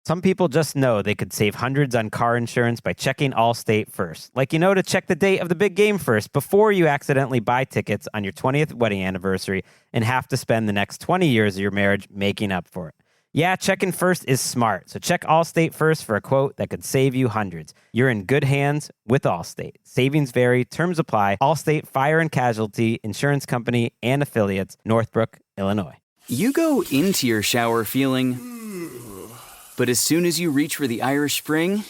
Some people just know they could save hundreds on car insurance by checking Allstate first. Like, to check the date of the big game first before you accidentally buy tickets on your 20th wedding anniversary and have to spend the next 20 years of your marriage making up for it. Yeah, checking first is smart. So check Allstate first for a quote that could save you hundreds. You're in good hands with Allstate. Savings vary. Terms apply. Allstate Fire and Casualty Insurance Company and Affiliates, Northbrook, Illinois. You go into your shower feeling... But as soon as you reach for the Irish Spring,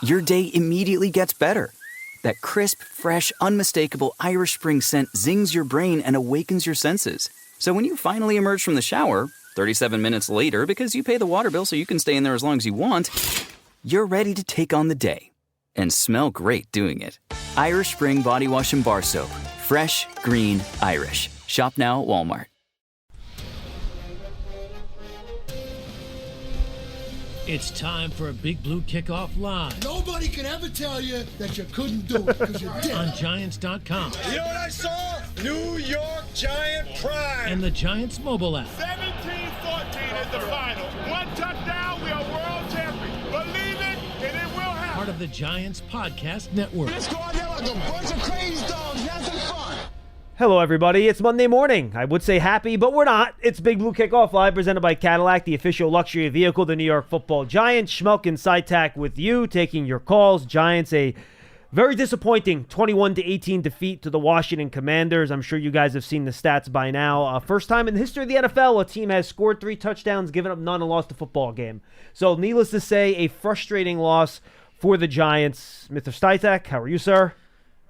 your day immediately gets better. That crisp, fresh, unmistakable Irish Spring scent zings your brain and awakens your senses. So when you finally emerge from the shower, 37 minutes later, because you pay the water bill so you can stay in there as long as you want, you're ready to take on the day. And smell great doing it. Irish Spring Body Wash and Bar Soap. Fresh, green, Irish. Shop now at Walmart. It's time for a Big Blue Kickoff Live. Nobody can ever tell you that you couldn't do it because you did. On Giants.com. You know what I saw? New York Giant Prime. And the Giants mobile app. 17-14 is the final. One touchdown, we are world champions. Believe it, and it will happen. Part of the Giants Podcast Network. Let's go out there like a bunch of crazy dogs. Have some fun. Hello, everybody. It's Monday morning. I would say happy, but we're not. It's Big Blue Kickoff Live, presented by Cadillac, the official luxury vehicle of the New York Football Giants. Schmeelk and Citak with you, taking your calls. Giants, a very disappointing 21-18 defeat to the Washington Commanders. I'm sure you guys have seen the stats by now. First time in the history of the NFL, a team has scored 3 touchdowns, given up none, and lost a football game. So, needless to say, a frustrating loss for the Giants. Mr. Citak, how are you, sir?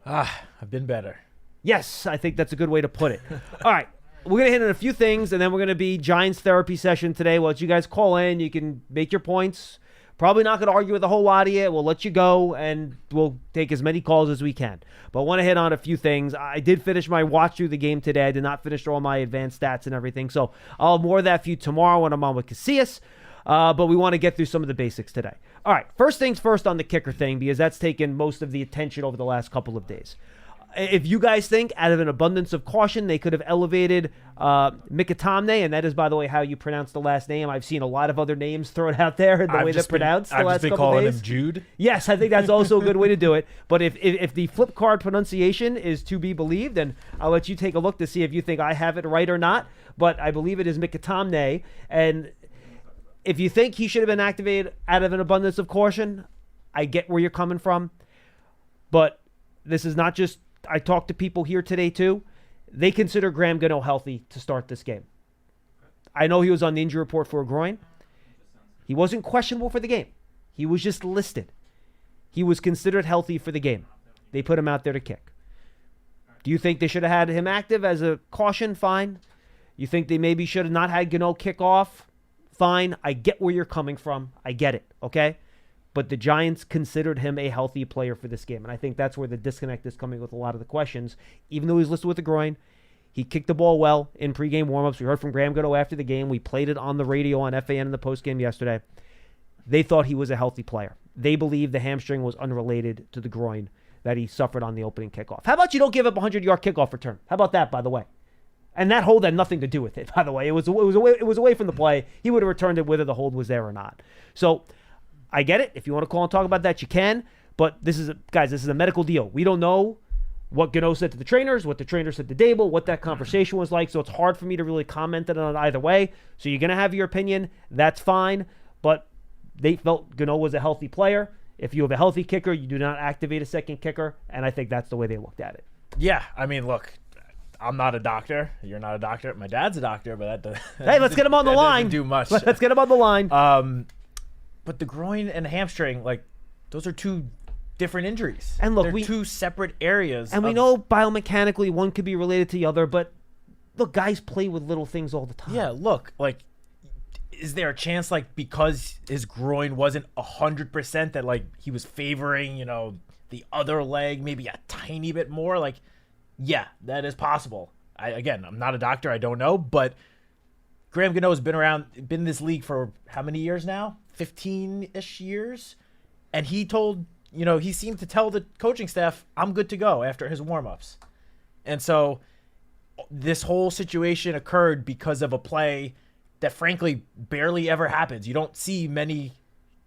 I've been better. Yes, I think that's a good way to put it. All right, we're going to hit on a few things, and then we're going to be Giants therapy session today. We'll let you guys call in. You can make your points. Probably not going to argue with a whole lot of you. We'll let you go, and we'll take as many calls as we can. But I want to hit on a few things. I did finish my watch through the game today. I did not finish all my advanced stats and everything. So I'll have more of that for you tomorrow when I'm on with Casillas. But we want to get through some of the basics today. All right, first things first on the kicker thing, because that's taken most of the attention over the last couple of days. If you guys think, out of an abundance of caution, they could have elevated Mikatamne, and that is, by the way, how you pronounce the last name. I've seen a lot of other names thrown out there, the way they're pronounced the last couple of days. I've just been calling him Jude. Yes, I think that's also a good way to do it. But if the flip card pronunciation is to be believed, then I'll let you take a look to see if you think I have it right or not. But I believe it is Mikatamne, and if you think he should have been activated out of an abundance of caution, I get where you're coming from. But this is not just... I talked to people here today, too. They consider Graham Gano healthy to start this game. I know he was on the injury report for a groin. He wasn't questionable for the game. He was just listed. He was considered healthy for the game. They put him out there to kick. Do you think they should have had him active as a caution? Fine. You think they maybe should have not had Gano kick off? Fine. I get where you're coming from. I get it, okay? But the Giants considered him a healthy player for this game. And I think that's where the disconnect is coming with a lot of the questions. Even though he's listed with a groin, he kicked the ball well in pregame warmups. We heard from Graham Gano after the game. We played it on the radio on FAN in the postgame yesterday. They thought he was a healthy player. They believed the hamstring was unrelated to the groin that he suffered on the opening kickoff. How about you don't give up a 100-yard kickoff return? How about that, by the way? And that hold had nothing to do with it, by the way. It was away from the play. He would have returned it whether the hold was there or not. So I get it. If you want to call and talk about that, you can. But this is a medical deal. We don't know what Gano said to the trainers, what the trainer said to Dable, what that conversation was like. So it's hard for me to really comment on it either way. So you're going to have your opinion. That's fine. But they felt Gano was a healthy player. If you have a healthy kicker, you do not activate a second kicker. And I think that's the way they looked at it. Yeah, I mean, look, I'm not a doctor. You're not a doctor. My dad's a doctor, but that hey, let's get him on the line. Doesn't do much. Let's get him on the line. But the groin and hamstring, like, those are two different injuries. And look, they're two separate areas. And we know biomechanically one could be related to the other, but look, guys play with little things all the time. Yeah, look, like, is there a chance, like, because his groin wasn't 100% that, like, he was favoring, the other leg maybe a tiny bit more? Like, yeah, that is possible. Again, I'm not a doctor. I don't know, but Graham Gano has been in this league for how many years now? 15-ish years. And he told, he seemed to tell the coaching staff, I'm good to go after his warmups. And so this whole situation occurred because of a play that frankly barely ever happens. You don't see many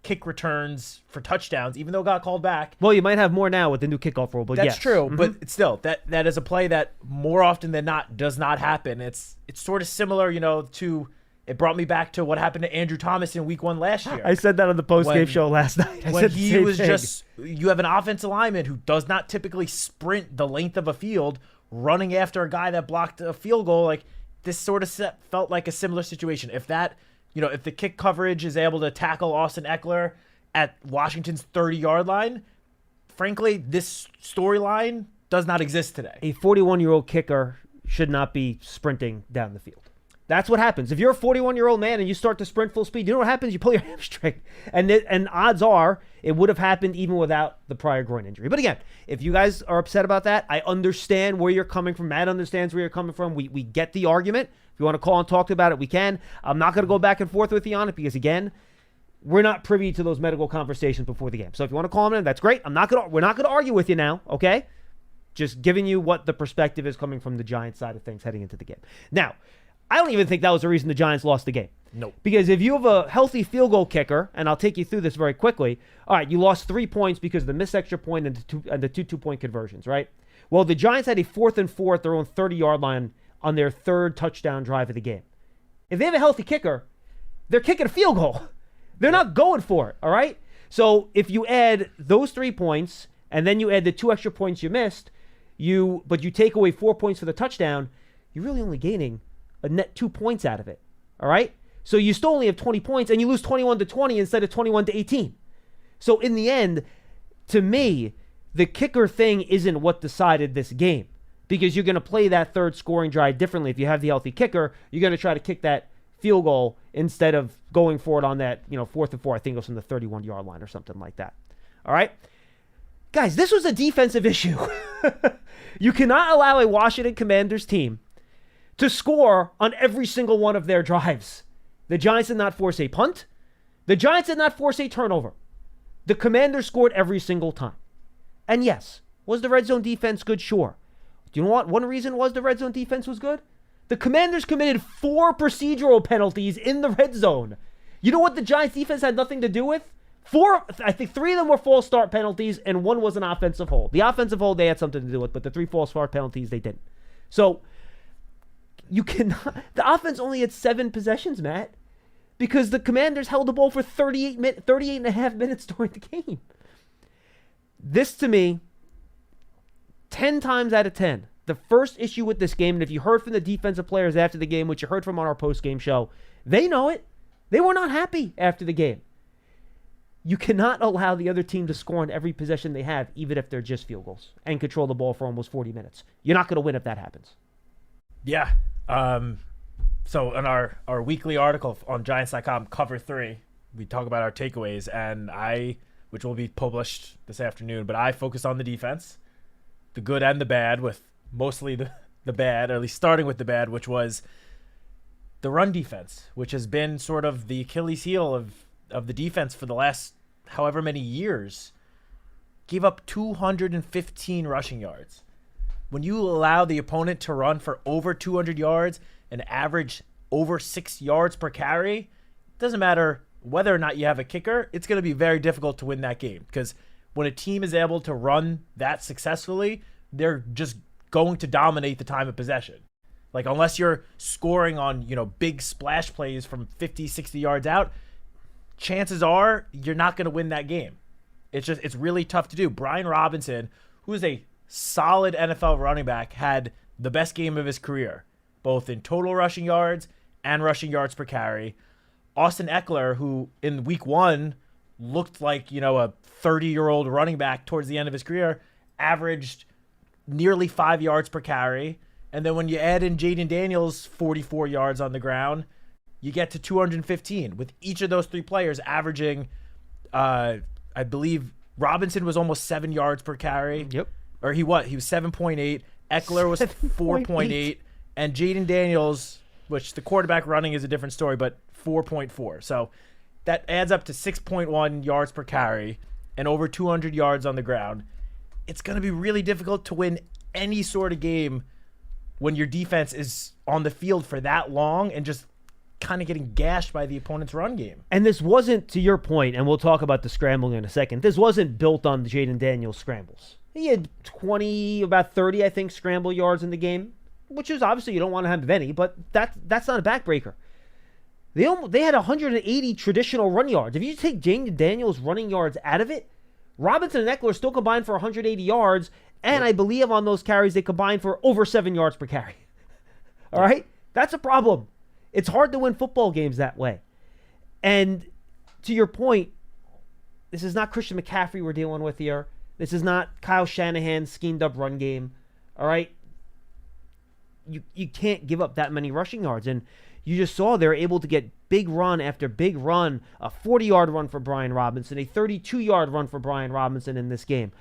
kick returns for touchdowns, even though it got called back. Well, you might have more now with the new kickoff rule, but That's yes. true, but it's still, that is a play that more often than not does not happen. It's sort of similar, to it brought me back to what happened to Andrew Thomas in week 1 last year. I said that on the post-game When- show last night. When he was you have an offensive lineman who does not typically sprint the length of a field running after a guy that blocked a field goal. Like, this sort of felt like a similar situation. If that, if the kick coverage is able to tackle Austin Eckler at Washington's 30-yard line, frankly, this storyline does not exist today. A 41-year-old kicker should not be sprinting down the field. That's what happens. If you're a 41-year-old man and you start to sprint full speed, you know what happens? You pull your hamstring. And odds are it would have happened even without the prior groin injury. But again, if you guys are upset about that, I understand where you're coming from. Matt understands where you're coming from. We get the argument. If you want to call and talk about it, we can. I'm not going to go back and forth with you on it because, again, we're not privy to those medical conversations before the game. So if you want to call them in, that's great. We're not going to argue with you now, okay? Just giving you what the perspective is coming from the Giants side of things heading into the game. Now, I don't even think that was the reason the Giants lost the game. Nope. Because if you have a healthy field goal kicker, and I'll take you through this very quickly, all right, you lost 3 points because of the missed extra point and the two two-point conversions, right? Well, the Giants had a 4th and 4 at their own 30-yard line on their 3rd touchdown drive of the game. If they have a healthy kicker, they're kicking a field goal. They're not going for it, all right? So if you add those 3 points, and then you add the 2 extra points you missed, but you take away 4 points for the touchdown, you're really only gaining a net 2 points out of it. All right? So you still only have 20 points and you lose 21-20 instead of 21-18. So in the end, to me, the kicker thing isn't what decided this game because you're going to play that 3rd scoring drive differently. If you have the healthy kicker, you're going to try to kick that field goal instead of going for it on that, 4th and 4. I think it was from the 31-yard line or something like that. All right? Guys, this was a defensive issue. You cannot allow a Washington Commanders team to score on every single one of their drives. The Giants did not force a punt. The Giants did not force a turnover. The Commanders scored every single time. And yes, was the red zone defense good? Sure. Do you know what? One reason was the red zone defense was good? The Commanders committed 4 procedural penalties in the red zone. You know what the Giants defense had nothing to do with? 4, I think 3 of them were false start penalties and 1 was an offensive hold. The offensive hold they had something to do with, but the 3 false start penalties they didn't. So, you cannot. The offense only had 7 possessions, Matt, because the Commanders held the ball for 38 and a half minutes during the game. This, to me, 10 times out of 10, the first issue with this game, and if you heard from the defensive players after the game, which you heard from on our post-game show, they know it. They were not happy after the game. You cannot allow the other team to score on every possession they have, even if they're just field goals, and control the ball for almost 40 minutes. You're not going to win if that happens. Yeah. So in our weekly article on Giants.com, Cover 3, we talk about our takeaways, and which will be published this afternoon, but I focus on the defense, the good and the bad, with mostly the bad, or at least starting with the bad, which was the run defense, which has been sort of the Achilles heel of the defense for the last however many years. Gave up 215 rushing yards. When you allow the opponent to run for over 200 yards and average over 6 yards per carry, it doesn't matter whether or not you have a kicker, it's going to be very difficult to win that game. Because when a team is able to run that successfully, they're just going to dominate the time of possession. Like, unless you're scoring on, big splash plays from 50, 60 yards out, chances are you're not going to win that game. It's really tough to do. Brian Robinson, who is a solid NFL running back, had the best game of his career, both in total rushing yards and rushing yards per carry. Austin Eckler, who in week 1 looked like, a 30-year-old running back towards the end of his career, averaged nearly 5 yards per carry. And then when you add in Jaden Daniels' 44 yards on the ground, you get to 215, with each of those 3 players averaging, I believe Robinson was almost 7 yards per carry. Yep. Or he was 7.8. Eckler was 4.8. And Jaden Daniels, which the quarterback running is a different story, but 4.4. So that adds up to 6.1 yards per carry and over 200 yards on the ground. It's going to be really difficult to win any sort of game when your defense is on the field for that long and just kind of getting gashed by the opponent's run game. And this wasn't, to your point, and we'll talk about the scrambling in a second, this wasn't built on Jaden Daniels' scrambles. He had 20, about 30, I think, scramble yards in the game, which is obviously you don't want to have any, but that's not a backbreaker. They had 180 traditional run yards. If you take Jaden Daniels' running yards out of it, Robinson and Eckler still combined for 180 yards, and I believe on those carries they combined for over 7 yards per carry. All right? That's a problem. It's hard to win football games that way. And to your point, this is not Christian McCaffrey we're dealing with here. This is not Kyle Shanahan's schemed up run game. All right? You can't give up that many rushing yards. And you just saw they're able to get big run after big run, a 40-yard run for Brian Robinson, a 32-yard run for Brian Robinson in this game.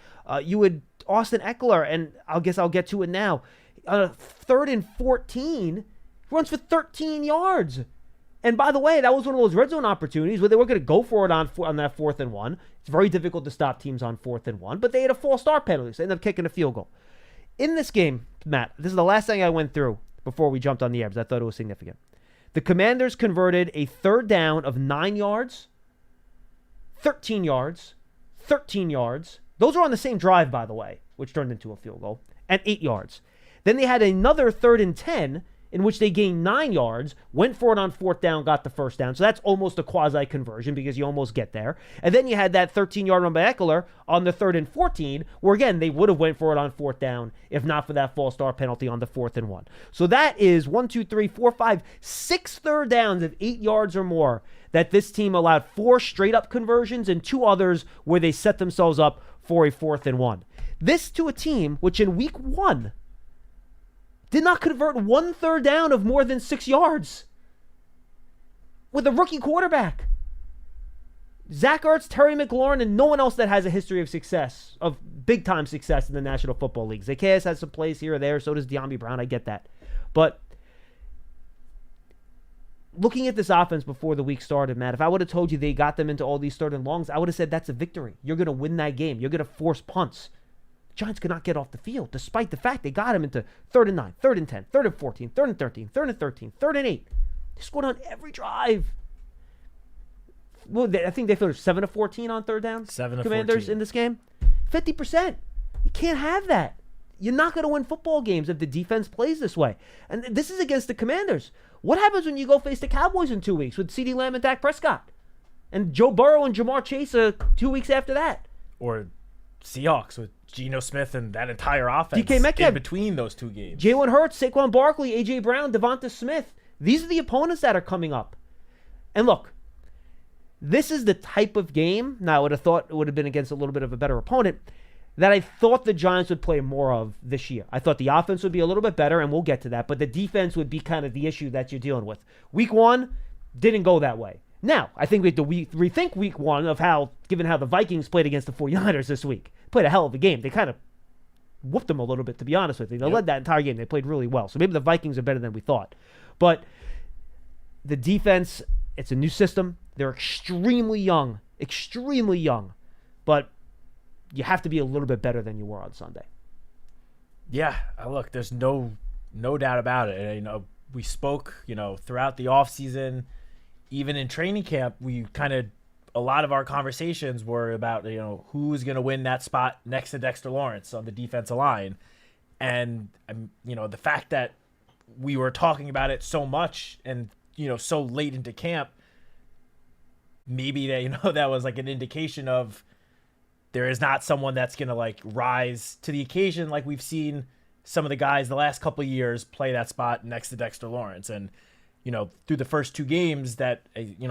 You had Austin Eckler, and I guess I'll get to it now. 3rd and 14, runs for 13 yards. And by the way, that was one of those red zone opportunities where they were going to go for it on that 4th and 1. It's very difficult to stop teams on 4th and 1, but they had a false start penalty, so they ended up kicking a field goal. In this game, Matt, this is the last thing I went through before we jumped on the air because I thought it was significant. The Commanders converted a 3rd down of 9 yards, 13 yards, 13 yards. Those are on the same drive, by the way, which turned into a field goal, and 8 yards. Then they had another 3rd and 10 in which they gained 9 yards, went for it on 4th down, got the 1st down. So that's almost a quasi-conversion because you almost get there. And then you had that 13-yard run by Eckler on the 3rd and 14, where again, they would have went for it on 4th down if not for that false start penalty on the 4th and 1. So that is 6 third downs of 8 yards or more that this team allowed 4 straight-up conversions and 2 others where they set themselves up for a 4th and 1. This to a team which in week 1 did not convert 1 third down of more than 6 yards with a rookie quarterback. Zach Ertz, Terry McLaurin, and no one else that has a history of success, of big-time success in the National Football League. Zacchaeus has some plays here or there, so does De'Ami Brown, I get that. But looking at this offense before the week started, Matt, if I would have told you they got them into all these 3rd and longs, I would have said that's a victory. You're going to win that game. You're going to force punts. Giants could not get off the field, despite the fact they got him into 3rd and 9, 3rd and 10, 3rd and 14, 3rd and 13, 3rd and 13, 3rd and 8. They scored on every drive. Well, I think they finished 7 of 14 on 3rd down. 7 of Commanders 14 in this game. 50%. You can't have that. You're not going to win football games if the defense plays this way. And this is against the Commanders. What happens when you go face the Cowboys in 2 weeks with CeeDee Lamb and Dak Prescott? And Joe Burrow and Jamar Chase 2 weeks after that? Or Seahawks with Geno Smith and that entire offense DK Metcalf in between those 2 games. Jalen Hurts, Saquon Barkley, A.J. Brown, Devonta Smith. These are the opponents that are coming up. And look, this is the type of game, now I would have thought it would have been against a little bit of a better opponent, that I thought the Giants would play more of this year. I thought the offense would be a little bit better, and we'll get to that, but the defense would be kind of the issue that you're dealing with. Week 1 didn't go that way. Now, I think we have to rethink week 1 of given how the Vikings played against the 49ers this week. Played a hell of a game. They kind of whooped them a little bit, to be honest with you. They led that entire game. They played really well. So maybe the Vikings are better than we thought. But the defense, it's a new system. They're extremely young. But you have to be a little bit better than you were on Sunday. Yeah, look, there's no doubt about it. And, we spoke, throughout the offseason, even in training camp, a lot of our conversations were about, who's going to win that spot next to Dexter Lawrence on the defensive line. And, the fact that we were talking about it so much and, so late into camp, maybe that, that was like an indication of there is not someone that's going to rise to the occasion like we've seen some of the guys the last couple of years play that spot next to Dexter Lawrence. And, through the first 2 games that,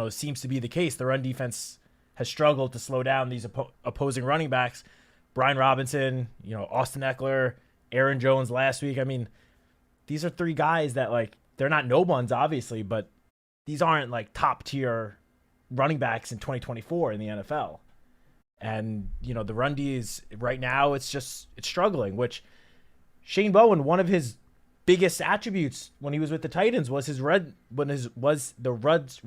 seems to be the case. The run defense has struggled to slow down these opposing running backs. Brian Robinson, Austin Eckler, Aaron Jones last week. I mean, these are 3 guys that, they're not no ones, obviously, but these aren't, top tier running backs in 2024 in the NFL. And, the run D is, right now, it's struggling, which Shane Bowen, one of his biggest attributes when he was with the Titans was the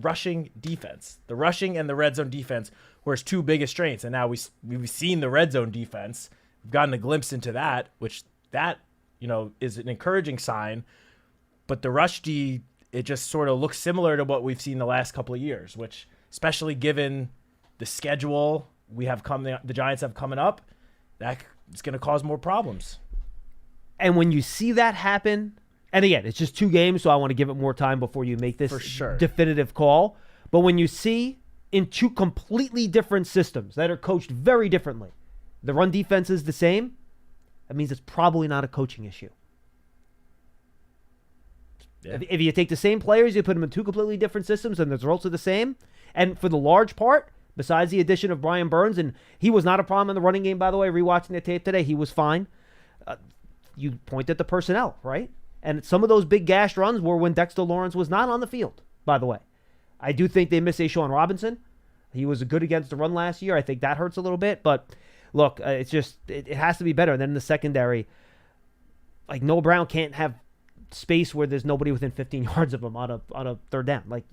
rushing defense. The rushing and the red zone defense were his 2 biggest strengths. And now we've seen the red zone defense. We've gotten a glimpse into that, which is an encouraging sign. But the rush D it just sort of looks similar to what we've seen the last couple of years, which, especially given the schedule the Giants have coming up, that it's going to cause more problems. And when you see that happen, and again, it's just 2 games, so I want to give it more time before you make this For sure. definitive call. But when you see in 2 completely different systems that are coached very differently, the run defense is the same, that means it's probably not a coaching issue. Yeah. If you take the same players, you put them in 2 completely different systems, and the results are the same. And for the large part, besides the addition of Brian Burns, and he was not a problem in the running game, by the way, rewatching the tape today, he was fine. You point at the personnel, right? And some of those big gash runs were when Dexter Lawrence was not on the field, by the way. I do think they miss Sean Robinson. He was good against the run last year. I think that hurts a little bit. But, look, it's just it has to be better. And then in the secondary, like, Noah Brown can't have space where there's nobody within 15 yards of him on a third down. Like,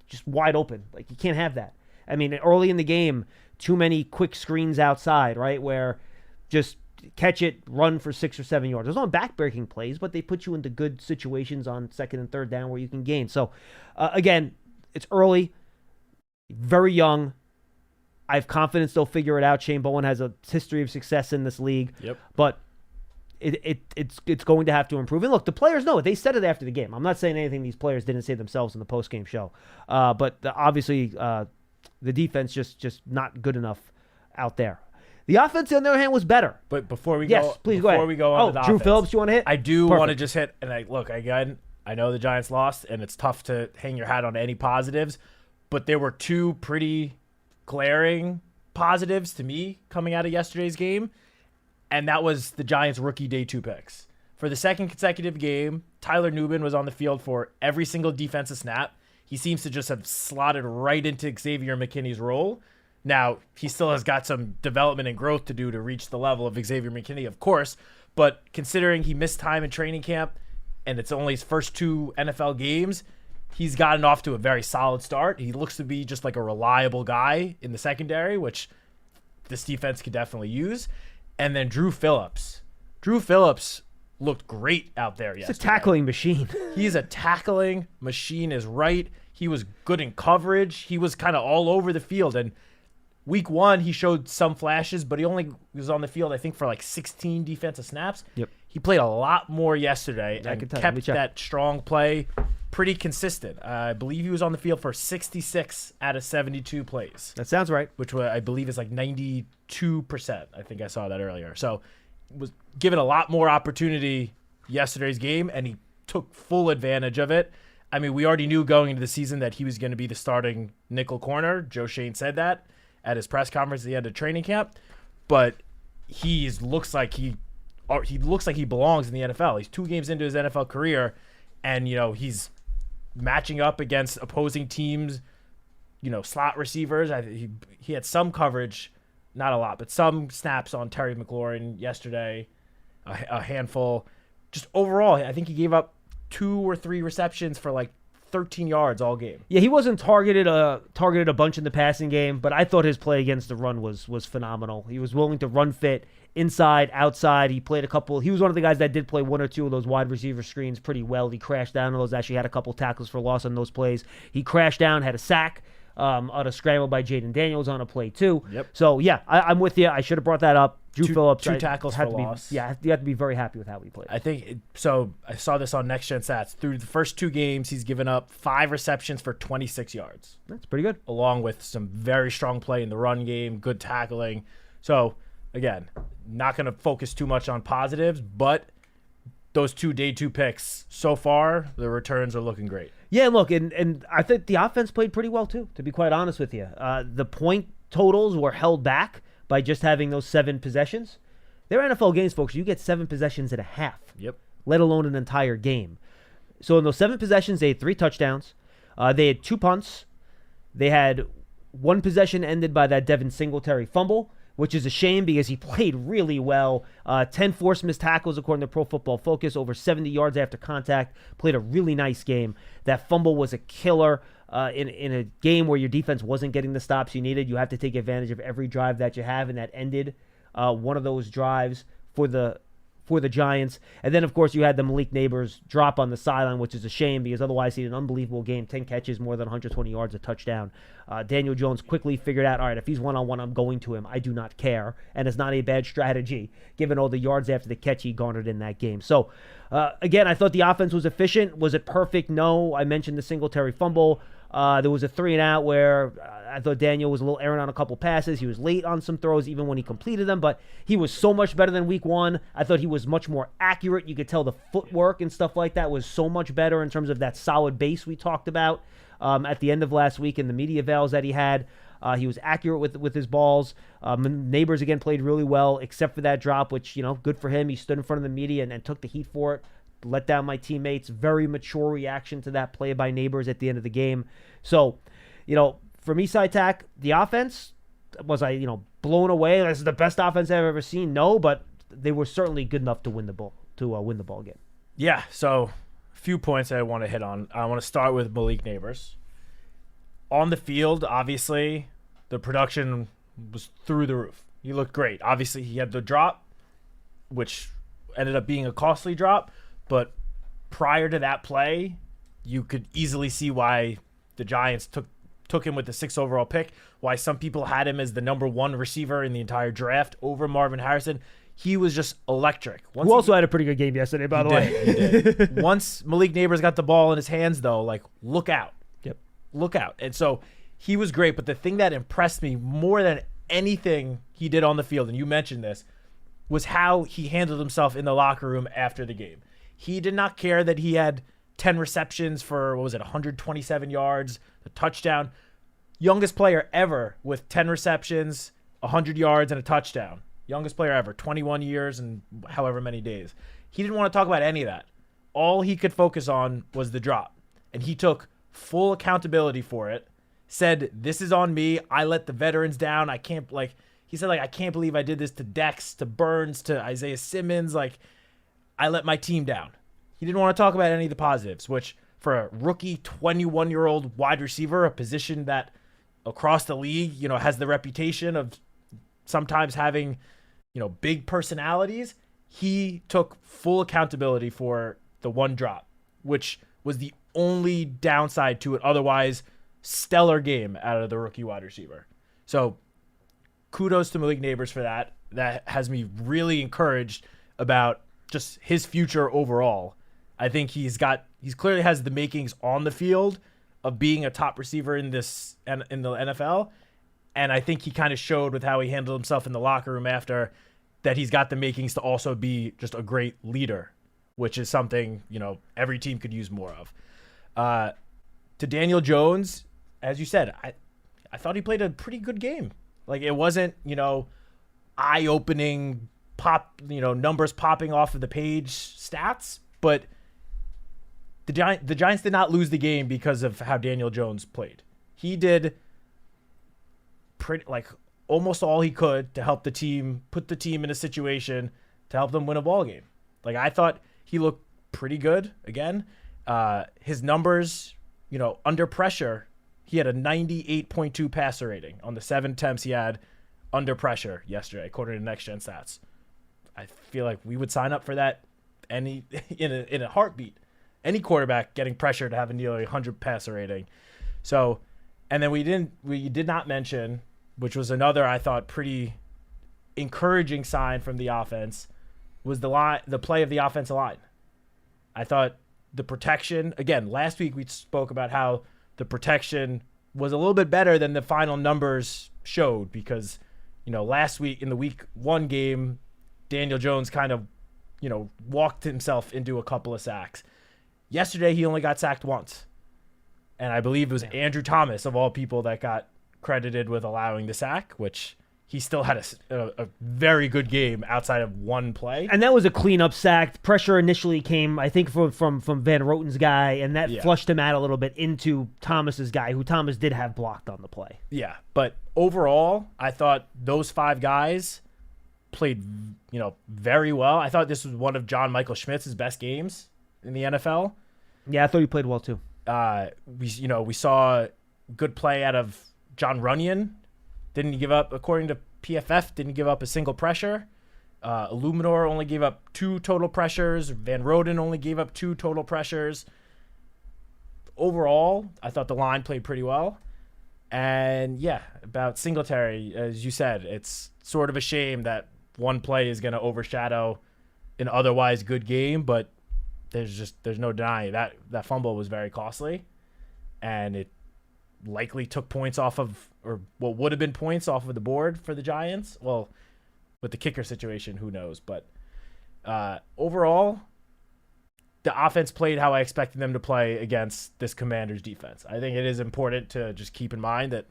just wide open. Like, you can't have that. I mean, early in the game, too many quick screens outside, right, where just catch it, run for 6 or 7 yards. There's no back-breaking plays, but they put you into good situations on second and third down where you can gain. So, again, it's early, very young. I have confidence they'll figure it out. Shane Bowen has a history of success in this league. Yep. But it's going to have to improve. And look, the players know it. They said it after the game. I'm not saying anything these players didn't say themselves in the post-game show. But obviously, the defense just not good enough out there. The offense, on the other hand, was better. But before we Yes, go, please go ahead. Before we go on to the Drew offense, Phillips, you want to hit? I do Perfect. want to just hit. And again, I know the Giants lost, and it's tough to hang your hat on any positives, but there were 2 pretty glaring positives to me coming out of yesterday's game, and that was the Giants' rookie day 2 picks. For the second consecutive game, Tyler Newman was on the field for every single defensive snap. He seems to just have slotted right into Xavier McKinney's role. Now, he still has got some development and growth to do to reach the level of Xavier McKinney, of course, but considering he missed time in training camp and it's only his first 2 NFL games, he's gotten off to a very solid start. He looks to be just like a reliable guy in the secondary, which this defense could definitely use. And then Drew Phillips. Drew Phillips looked great out there yesterday. It's a tackling machine. He's a tackling machine is right. He was good in coverage. He was kind of all over the field. And week 1, he showed some flashes, but he only was on the field, I think, for like 16 defensive snaps. Yep. He played a lot more yesterday I and can tell you. Let me kept check. that strong play pretty consistent. I believe he was on the field for 66 out of 72 plays, That sounds right. which I believe is like 92%. I think I saw that earlier. So was given a lot more opportunity yesterday's game, and he took full advantage of it. I mean, we already knew going into the season that he was going to be the starting nickel corner. Joe Shane said that at his press conference at the end of training camp, but he looks like he belongs in the NFL. He's 2 games into his NFL career, and he's matching up against opposing teams, slot receivers. He had some coverage, not a lot, but some snaps on Terry McLaurin yesterday, a handful. Just overall, I think he gave up 2 or 3 receptions for like 13 yards all game. Yeah, he wasn't targeted a bunch in the passing game, but I thought his play against the run was phenomenal. He was willing to run fit inside, outside. He played he was one of the guys that did play 1 or 2 of those wide receiver screens pretty well. He crashed down on those, actually had a couple tackles for loss on those plays. He crashed down, had a sack on a scramble by Jaden Daniels on a play too. Yep. So yeah, I'm with you. I should have brought that up. Drew Phillips, 2 tackles for loss. Yeah, you have to be very happy with how he played. I think so. I saw this on Next Gen Stats. Through the first 2 games, he's given up 5 receptions for 26 yards. That's pretty good. Along with some very strong play in the run game, good tackling. So again, not going to focus too much on positives, but those 2 day 2 picks so far, the returns are looking great. Yeah, look, and I think the offense played pretty well too, to be quite honest with you. The point totals were held back by just having those 7 possessions. They're NFL games, folks. You get 7 possessions and a half, Yep. let alone an entire game. So in those 7 possessions, they had 3 touchdowns. They had 2 punts. They had 1 possession ended by that Devin Singletary fumble, which is a shame because he played really well. 10 forced missed tackles according to Pro Football Focus, over 70 yards after contact. Played a really nice game. That fumble was a killer. In a game where your defense wasn't getting the stops you needed, you have to take advantage of every drive that you have, and that ended one of those drives for the for the Giants. And then, of course, you had the Malik Neighbors drop on the sideline, which is a shame because otherwise he had an unbelievable game, 10 catches, more than 120 yards, a touchdown. Daniel Jones quickly figured out, all right, if he's one-on-one, I'm going to him. I do not care. And it's not a bad strategy, given all the yards after the catch he garnered in that game. So, again, I thought the offense was efficient. Was it perfect? No. I mentioned the Singletary fumble. There was a 3-and-out where I thought Daniel was a little errant on a couple passes. He was late on some throws, even when he completed them, but he was so much better than week 1. I thought he was much more accurate. You could tell the footwork and stuff like that was so much better in terms of that solid base we talked about at the end of last week in the media avails that he had. He was accurate with his balls. Neighbors, again, played really well, except for that drop, which, good for him. He stood in front of the media and took the heat for it. Let down my teammates. Very mature reaction to that play by Neighbors at the end of the game. So, for me, Citak, the offense, was I, blown away? This is the best offense I've ever seen. No, but they were certainly good enough to win the ball game. Yeah, so a few points I want to hit on. I want to start with Malik Neighbors. On the field, obviously, the production was through the roof. He looked great. Obviously, he had the drop, which ended up being a costly drop. But prior to that play, you could easily see why the Giants took him with the 6th overall pick, why some people had him as the number 1 receiver in the entire draft over Marvin Harrison. He was just electric. Who also had a pretty good game yesterday, by the way. He did. Once Malik Neighbors got the ball in his hands, though, look out. Yep. Look out. And so he was great. But the thing that impressed me more than anything he did on the field, and you mentioned this, was how he handled himself in the locker room after the game. He did not care that he had 10 receptions for, 127 yards, a touchdown. Youngest player ever with 10 receptions, 100 yards, and a touchdown. Youngest player ever, 21 years and however many days. He didn't want to talk about any of that. All he could focus on was the drop. And he took full accountability for it, said, this is on me. I let the veterans down. I can't, he said, I can't believe I did this to Dex, to Burns, to Isaiah Simmons. I let my team down. He didn't want to talk about any of the positives, which for a rookie 21-year-old wide receiver, a position that across the league, has the reputation of sometimes having, big personalities, he took full accountability for the one drop, which was the only downside to an otherwise stellar game out of the rookie wide receiver. So kudos to Malik Neighbors for that. That has me really encouraged about just his future overall. I think he's clearly has the makings on the field of being a top receiver in the NFL. And I think he kind of showed with how he handled himself in the locker room after that he's got the makings to also be just a great leader, which is something, every team could use more of. To Daniel Jones, as you said, I thought he played a pretty good game. It wasn't, eye-opening numbers popping off of the page stats, but the Giants did not lose the game because of how Daniel Jones played. He did almost all he could to help the team, put the team in a situation to help them win a ball game. I thought he looked pretty good again. His numbers, under pressure, he had a 98.2 passer rating on the 7 attempts he had under pressure yesterday, according to Next Gen Stats. I feel like we would sign up for that in a heartbeat. Any quarterback getting pressure to have a nearly 100 passer rating. So, and then we did not mention, which was another I thought pretty encouraging sign from the offense, was the play of the offensive line. I thought the protection, again, last week we spoke about how the protection was a little bit better than the final numbers showed because, last week in the week 1 game, Daniel Jones kind of, walked himself into a couple of sacks. Yesterday, he only got sacked once. And I believe it was Andrew Thomas, of all people, that got credited with allowing the sack, which he still had a very good game outside of one play. And that was a cleanup sack. Pressure initially came, I think, from Van Roten's guy, and that flushed him out a little bit into Thomas's guy, who Thomas did have blocked on the play. Yeah, but overall, I thought those 5 guys played, very well. I thought this was one of John Michael Schmitz's best games in the NFL. Yeah, I thought he played well too. We saw good play out of John Runyon. Didn't give up, according to PFF, didn't give up a single pressure. Illuminor only gave up 2 total pressures. Van Roden only gave up 2 total pressures. Overall, I thought the line played pretty well. And yeah, about Singletary, as you said, it's sort of a shame that one play is going to overshadow an otherwise good game, but there's no denying that fumble was very costly, and it likely took points off of, or what would have been points off of the board for the Giants. Well, with the kicker situation, who knows? But overall, the offense played how I expected them to play against this Commanders defense. I think it is important to just keep in mind that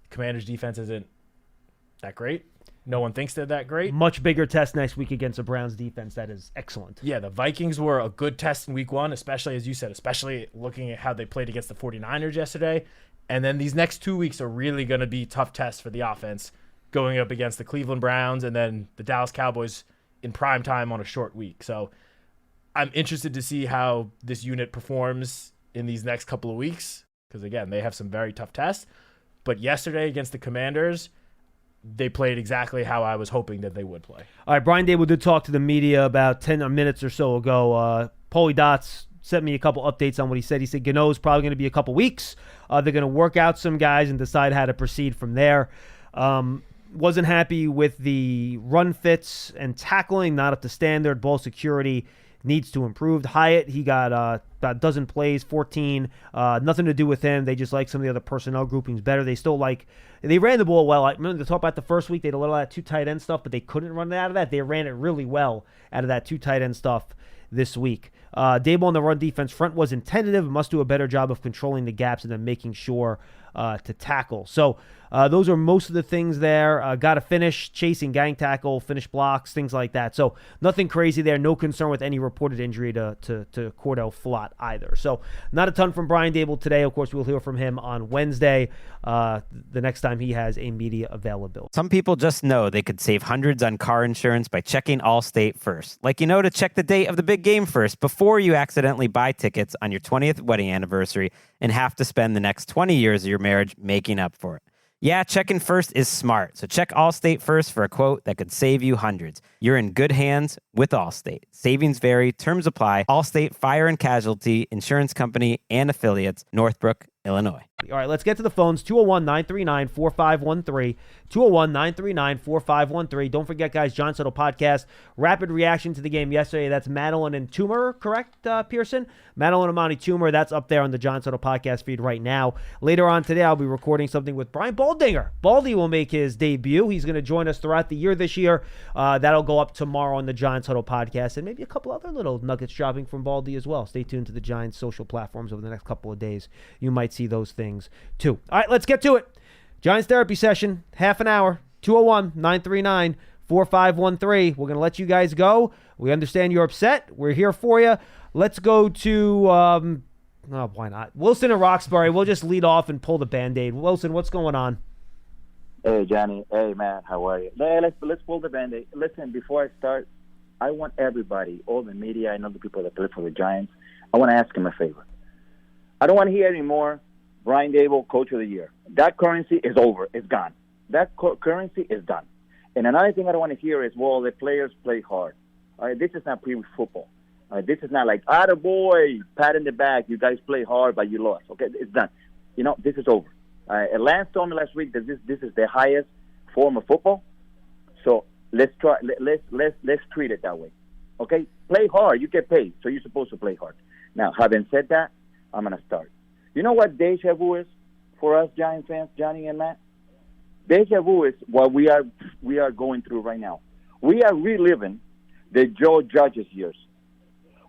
Commanders defense isn't that great. No one thinks they're that great. Much bigger test next week against the Browns defense that is excellent. Yeah, the Vikings were a good test in week 1, especially, as you said, especially looking at how they played against the 49ers yesterday. And then these next 2 weeks are really going to be tough tests for the offense, going up against the Cleveland Browns and then the Dallas Cowboys in prime time on a short week. So I'm interested to see how this unit performs in these next couple of weeks because, again, they have some very tough tests. But yesterday against the Commanders, they played exactly how I was hoping that they would play. All right, Brian Dable did talk to the media about 10 minutes or so ago. Paulie Dots sent me a couple updates on what he said. He said Gano's probably going to be a couple weeks. They're going to work out some guys and decide how to proceed from there. Wasn't happy with the run fits and tackling, not up to standard. Ball security needs to improve. Hyatt, he got about a dozen plays, 14. Nothing to do with him. They just like some of the other personnel groupings better. They ran the ball well. I remember they talked about the first week. They had a little of that 2 tight end stuff, but they couldn't run it out of that. They ran it really well out of that 2 tight end stuff this week. Dable on the run defense front wasn't tentative. Must do a better job of controlling the gaps and then making sure to tackle. So those are most of the things there. Got to finish, chasing, gang tackle, finish blocks, things like that. So nothing crazy there. No concern with any reported injury to Cordell Flott either. So not a ton from Brian Dable today. Of course, we'll hear from him on Wednesday, the next time he has a media availability. Some people just know they could save hundreds on car insurance by checking Allstate first. Like, to check the date of the big game first before you accidentally buy tickets on your 20th wedding anniversary and have to spend the next 20 years of your marriage making up for it. Yeah, checking first is smart. So check Allstate first for a quote that could save you hundreds. You're in good hands with Allstate. Savings vary. Terms apply. Allstate Fire and Casualty Insurance Company and Affiliates, Northbrook, Illinois. All right, let's get to the phones. 201-939-4513. 201-939-4513. Don't forget, guys, John Settle Podcast. Rapid reaction to the game yesterday. That's Madeline and Toomer, correct, Pearson? Madeline and Monty Toomer. That's up there on the John Settle Podcast feed right now. Later on today, I'll be recording something with Brian Baldinger. Baldy will make his debut. He's going to join us throughout the year this year. That'll go up tomorrow on the John Settle Podcast, and maybe a couple other little nuggets dropping from Baldy as well. Stay tuned to the Giants' social platforms over the next couple of days. You might see those things too. All right, let's get to it. Giants therapy session, half an hour, 201-939-4513. We're going to let you guys go. We understand you're upset. We're here for you. Let's go to, why not? Wilson and Roxbury. We'll just lead off and pull the Band-Aid. Wilson, what's going on? Hey, Johnny. Hey, Matt. How are you? Let's pull the Band-Aid. Listen, before I start, I want everybody, all the media, and all the people that play for the Giants, I want to ask them a favor. I don't want to hear anymore Brian Dable, Coach of the Year. That currency is over. It's gone. That currency is done. And another thing I don't want to hear is, well, the players play hard. All right, this is not pre-football. All right, this is not like, attaboy, pat in the back, you guys play hard, but you lost. Okay, it's done. This is over. Lance told me last week that this is the highest form of football. So let's treat it that way. Okay, play hard. You get paid, so you're supposed to play hard. Now, having said that, I'm going to start. You know what deja vu is for us Giant fans, Johnny and Matt? Deja vu is what we are going through right now. We are reliving the Joe Judge's years.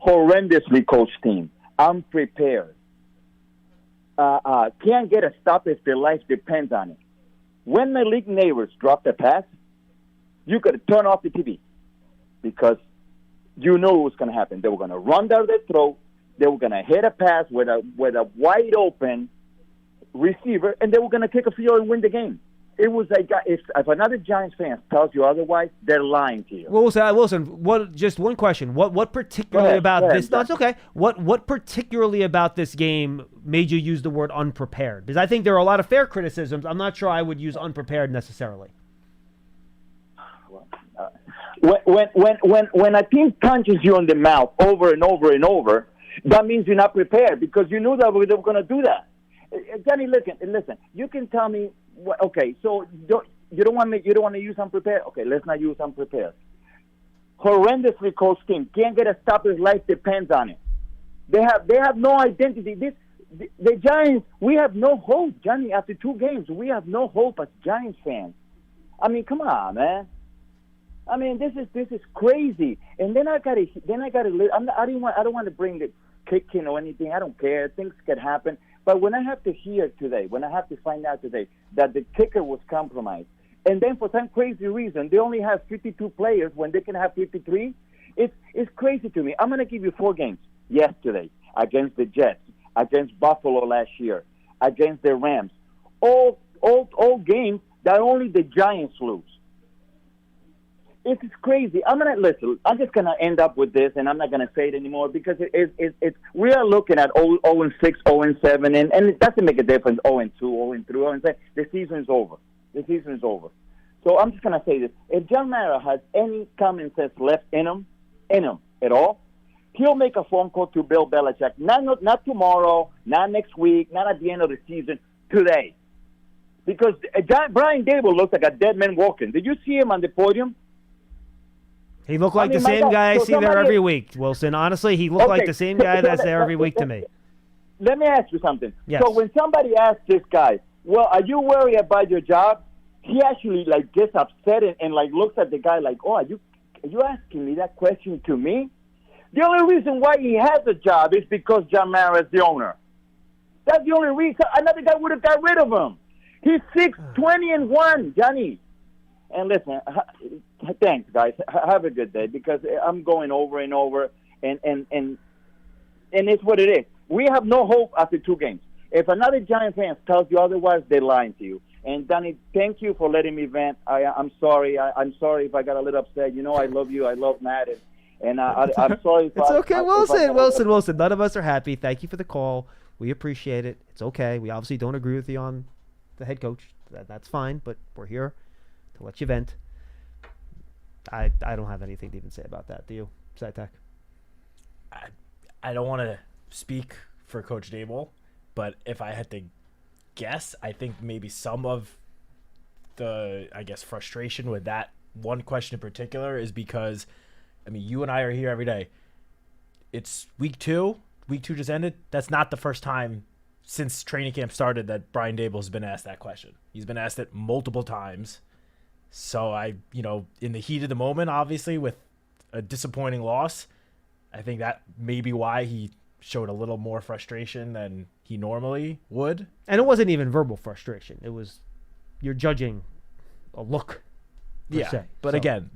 Horrendously coached team, unprepared. Can't get a stop if their life depends on it. When Malik Neighbors dropped a pass, you could turn off the TV because you knew it was going to happen. They were going to run down their throat. They were going to hit a pass with a wide open receiver, and they were going to kick a field and win the game. It was like if another Giants fan tells you otherwise, they're lying to you. Wilson, just one question. What particularly about this? No, it's okay. What particularly about this game made you use the word unprepared? Because I think there are a lot of fair criticisms. I'm not sure I would use unprepared necessarily. Well, When a team punches you in the mouth over and over and over, that means you're not prepared because you knew that they were going to do that. Johnny, listen. You can tell me, okay, so you don't want to use unprepared? Okay, let's not use unprepared. Horrendously coached team can't get a stop. His life depends on it. They have no identity. The Giants, we have no hope, Johnny. After 2 games, we have no hope as Giants fans. I mean, come on, man. I mean, this is crazy. And then I gotta. I don't want to bring the kicking or anything. I don't care. Things could happen. But when I have to find out today that the kicker was compromised, and then for some crazy reason they only have 52 players when they can have 53, it's crazy to me. I'm gonna give you 4 games yesterday against the Jets, against Buffalo last year, against the Rams, all games that only the Giants lose. It's crazy. I'm just gonna end up with this, and I'm not gonna say it anymore because it's we are looking at 0-6, 0-7, and it doesn't make a difference. 0-2, 0-3, 0-7. The season's over. So I'm just gonna say this: if John Mara has any common sense left in him at all, he'll make a phone call to Bill Belichick. Not tomorrow, not next week, not at the end of the season. Today, because Brian Dable looks like a dead man walking. Did you see him on the podium? He looked like the same guy I see there every week, Wilson. Honestly, he looked like the same guy that's there every week to me. Let me ask you something. Yes. So when somebody asks this guy, well, are you worried about your job? He actually gets upset and looks at the guy like, oh, are you asking me that question to me? The only reason why he has a job is because John Mara is the owner. That's the only reason. Another guy would have got rid of him. He's 6-20-1, Johnny. And listen, thanks, guys. Have a good day because I'm going over and over, and it's what it is. We have no hope after 2 games. If another Giant fan tells you otherwise, they're lying to you. And Danny, thank you for letting me vent. I'm sorry. I'm sorry if I got a little upset. You know, I love you. I love Matt, and I'm sorry. If it's okay, Wilson. None of us are happy. Thank you for the call. We appreciate it. It's okay. We obviously don't agree with you on the head coach. That's fine, but we're here to let you vent. I don't have anything to even say about that. Do you, Citak? I don't want to speak for Coach Dable, but if I had to guess, I think maybe some of the, frustration with that one question in particular is because, you and I are here every day. It's week 2. Week 2 just ended. That's not the first time since training camp started that Brian Dable has been asked that question. He's been asked it multiple times. So in the heat of the moment, obviously, with a disappointing loss, I think that may be why he showed a little more frustration than he normally would. And it wasn't even verbal frustration. It was, you're judging a look, per se. But again,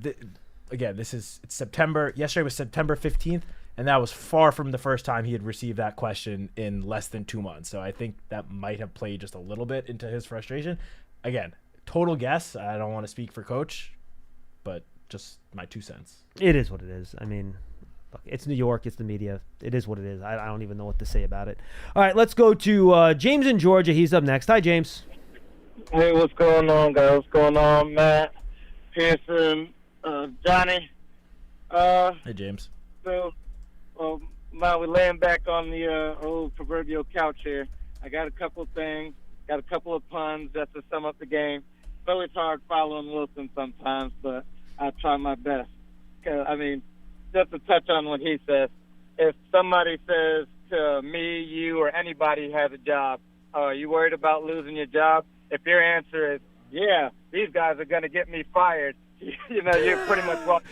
it's September. Yesterday was September 15th, and that was far from the first time he had received that question in less than 2 months. So I think that might have played just a little bit into his frustration. Again, total guess. I don't want to speak for Coach, but just my 2 cents. It is what it is. Look, it's New York. It's the media. It is what it is. I don't even know what to say about it. All right, let's go to James in Georgia. He's up next. Hi, James. Hey, what's going on, guys? What's going on, Matt, Pearson, Johnny? Hey, James. So, while we're laying back on the old proverbial couch here, I got a couple of things, got a couple of puns just to sum up the game. It's always hard following Wilson sometimes, but I try my best. Just to touch on what he says, if somebody says to me, you, or anybody has a job, are you worried about losing your job? If your answer is, yeah, these guys are going to get me fired, you're pretty much walking.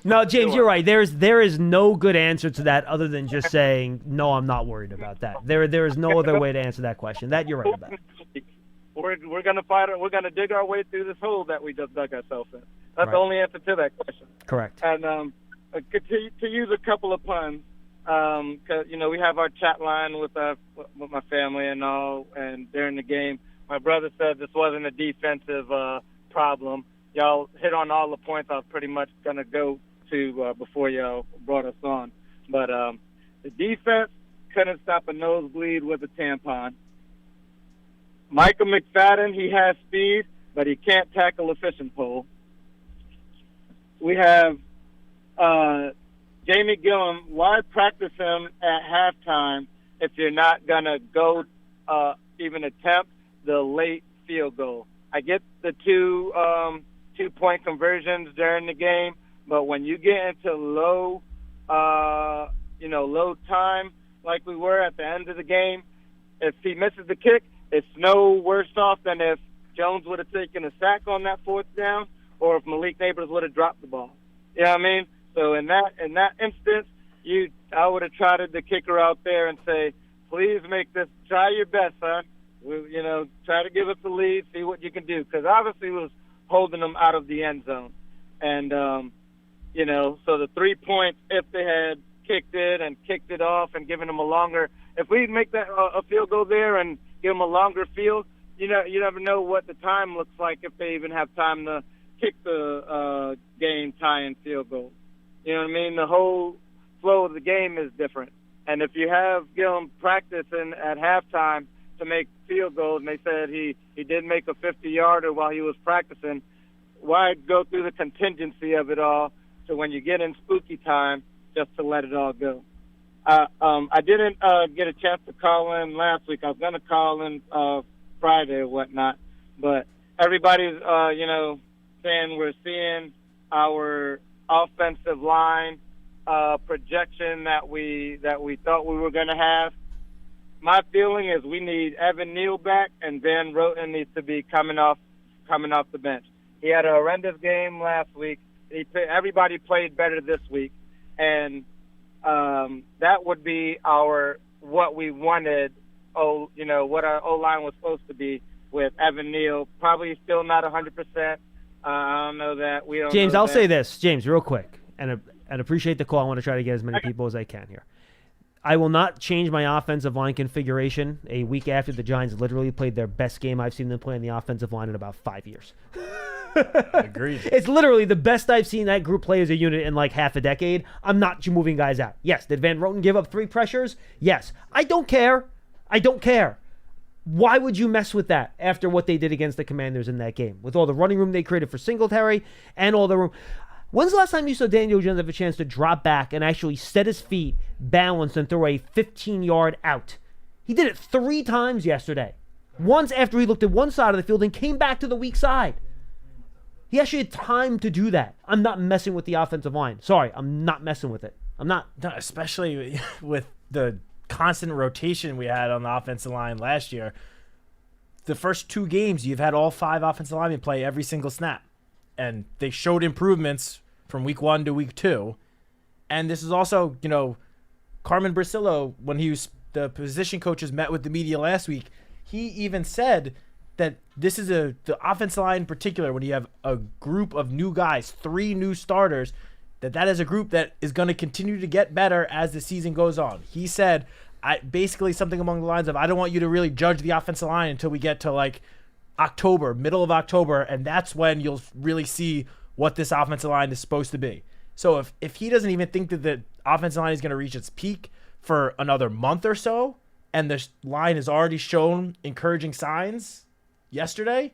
No, James, you're right. There is no good answer to that other than just saying, no, I'm not worried about that. There is no other way to answer that question. That you're right about. We're going to fight. We're going to dig our way through this hole that we just dug ourselves in. That's right. The only answer to that question. Correct. And to use a couple of puns, because we have our chat line with my family and all, and during the game, my brother said this wasn't a defensive problem. Y'all hit on all the points I was pretty much going to go to before y'all brought us on. But the defense couldn't stop a nosebleed with a tampon. Michael McFadden, he has speed, but he can't tackle a fishing pole. we have Jamie Gillum. Why practice him at halftime if you're not going to go even attempt the late field goal? I get the two-point conversions during the game, but when you get into low time like we were at the end of the game, if he misses the kick, it's no worse off than if Jones would have taken a sack on that fourth down, or if Malik Neighbors would have dropped the ball. You know what I mean? So in that instance, I would have trotted the kicker out there and say, please make this, try your best, son. Try to give us the lead, see what you can do. Because obviously it was holding them out of the end zone. And, so the 3 points, if they had kicked it and kicked it off and given them a longer, if we make that a field goal there and give them a longer field, you never know what the time looks like if they even have time to kick the game tying field goal. You know what I mean? The whole flow of the game is different. And if you have Gillum practicing at halftime to make field goals, and they said he did make a 50-yarder while he was practicing, why go through the contingency of it all to when you get in spooky time just to let it all go? I didn't get a chance to call in last week. I was going to call in Friday or whatnot, but everybody's, saying we're seeing our offensive line projection that we thought we were going to have. My feeling is we need Evan Neal back, and Van Roten needs to be coming off the bench. He had a horrendous game last week. Everybody played better this week, and that would be what we wanted. What our O-line was supposed to be with Evan Neal. Probably still not 100%. I don't know that. We don't. James, know I'll that. say this, James, real quick, and appreciate the call. I want to try to get as many people as I can here. I will not change my offensive line configuration a week after the Giants literally played their best game I've seen them play in the offensive line in about 5 years. Agreed. It's literally the best I've seen that group play as a unit in like half a decade. I'm not moving guys out. Yes, did Van Roten give up 3 pressures? Yes. I don't care. Why would you mess with that after what they did against the Commanders in that game? With all the running room they created for Singletary and all the room. When's the last time you saw Daniel Jones have a chance to drop back and actually set his feet, balance, and throw a 15-yard out? He did it 3 times yesterday. Once after he looked at one side of the field and came back to the weak side. He actually had time to do that. I'm not messing with the offensive line. Sorry, I'm not messing with it. I'm not. No, especially with the constant rotation we had on the offensive line last year. The first 2 games, you've had all 5 offensive linemen play every single snap. And they showed improvements from week 1 to week 2. And this is also, Carmen Brasillo, when the position coaches met with the media last week, he even said that this is the offensive line in particular, when you have a group of new guys, 3 new starters, that is a group that is going to continue to get better as the season goes on. He said, basically something along the lines of, I don't want you to really judge the offensive line until we get to like October, middle of October, and that's when you'll really see what this offensive line is supposed to be. So if he doesn't even think that the offensive line is going to reach its peak for another month or so, and the line has already shown encouraging signs yesterday,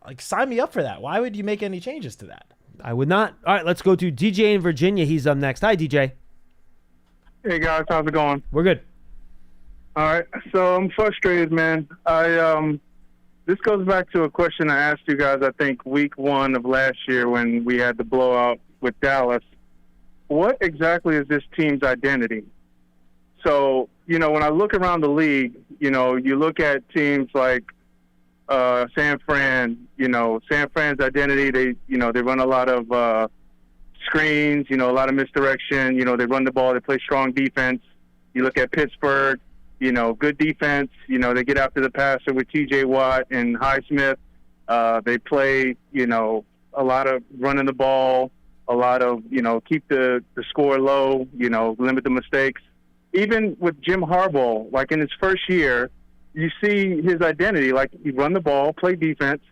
like, sign me up for that. Why would you make any changes to that? I would not. All right, let's go to DJ in Virginia. He's up next. Hi, DJ. Hey, guys. How's it going? We're good. All right. So I'm frustrated, man. This goes back to a question I asked you guys, I think, week 1 of last year when we had the blowout with Dallas. What exactly is this team's identity? So, when I look around the league, you look at teams like San Fran, San Fran's identity, they run a lot of screens, a lot of misdirection, they run the ball, they play strong defense. You look at Pittsburgh, good defense, they get after the passer with TJ Watt and Highsmith. They play, a lot of running the ball, a lot of, keep the score low, limit the mistakes. Even with Jim Harbaugh, like in his first year, you see his identity, like you run the ball, play defense.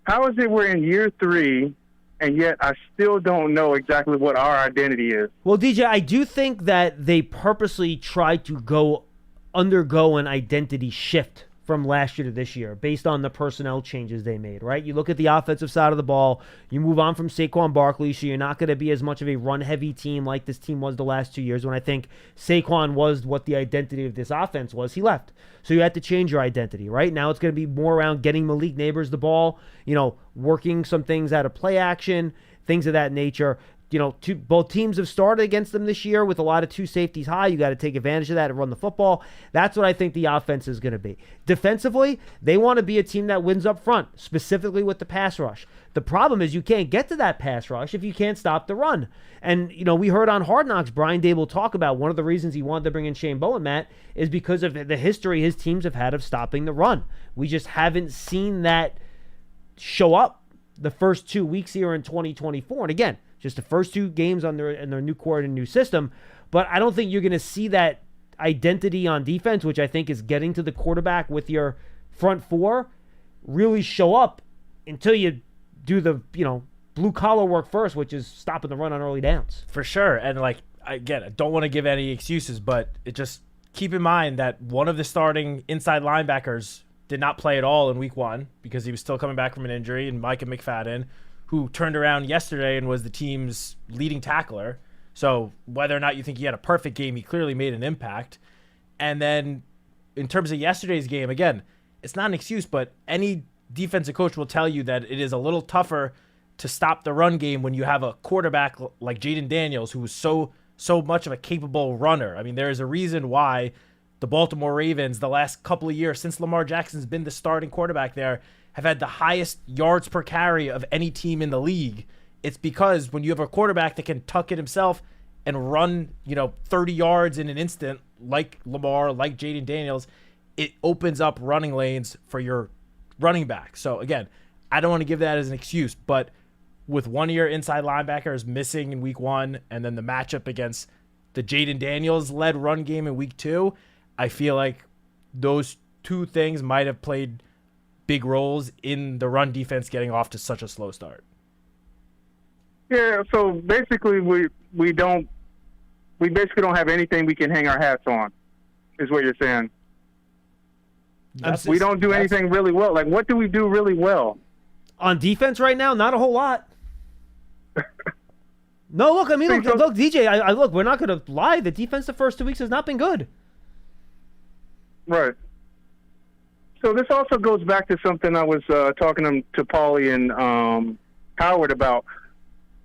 How is it we're in year 3, and yet I still don't know exactly what our identity is? Well, DJ, I do think that they purposely tried to undergo an identity shift from last year to this year based on the personnel changes they made, right? You look at the offensive side of the ball, you move on from Saquon Barkley, so you're not going to be as much of a run-heavy team like this team was the last 2 years when I think Saquon was what the identity of this offense was. He left. So you had to change your identity, right? Now it's going to be more around getting Malik Neighbors the ball, working some things out of play action, things of that nature. Both teams have started against them this year with a lot of two safeties high. You got to take advantage of that and run the football. That's what I think the offense is going to be. Defensively, they want to be a team that wins up front, specifically with the pass rush. The problem is you can't get to that pass rush if you can't stop the run. And, we heard on Hard Knocks, Brian Dable talk about one of the reasons he wanted to bring in Shane Bowen, Matt, is because of the history his teams have had of stopping the run. We just haven't seen that show up the first 2 weeks here in 2024. And again, just the first 2 games in their new court and new system. But I don't think you're going to see that identity on defense, which I think is getting to the quarterback with your front four, really show up until you do the, blue collar work first, which is stopping the run on early downs. For sure. And again, I don't want to give any excuses, but just keep in mind that one of the starting inside linebackers did not play at all in week 1 because he was still coming back from an injury, and Micah McFadden, who turned around yesterday and was the team's leading tackler. So whether or not you think he had a perfect game, he clearly made an impact. And then in terms of yesterday's game, again, it's not an excuse, but any defensive coach will tell you that it is a little tougher to stop the run game when you have a quarterback like Jaden Daniels, who was so much of a capable runner. I mean, there is a reason why the Baltimore Ravens, the last couple of years since Lamar Jackson's been the starting quarterback there, have had the highest yards per carry of any team in the league. It's because when you have a quarterback that can tuck it himself and run, 30 yards in an instant, like Lamar, like Jaden Daniels, it opens up running lanes for your running back. So again, I don't want to give that as an excuse, but with one of your inside linebackers missing in week 1 and then the matchup against the Jaden Daniels led run game in week 2, I feel like those 2 things might have played big roles in the run defense getting off to such a slow start. Yeah, so basically we basically don't have anything we can hang our hats on, is what you're saying. We don't do anything really well. Like, what do we do really well? On defense right now, not a whole lot. No, look, look, DJ, I look, we're not going to lie. The defense the first 2 weeks has not been good. Right. So this also goes back to something I was talking to Paulie and Howard about.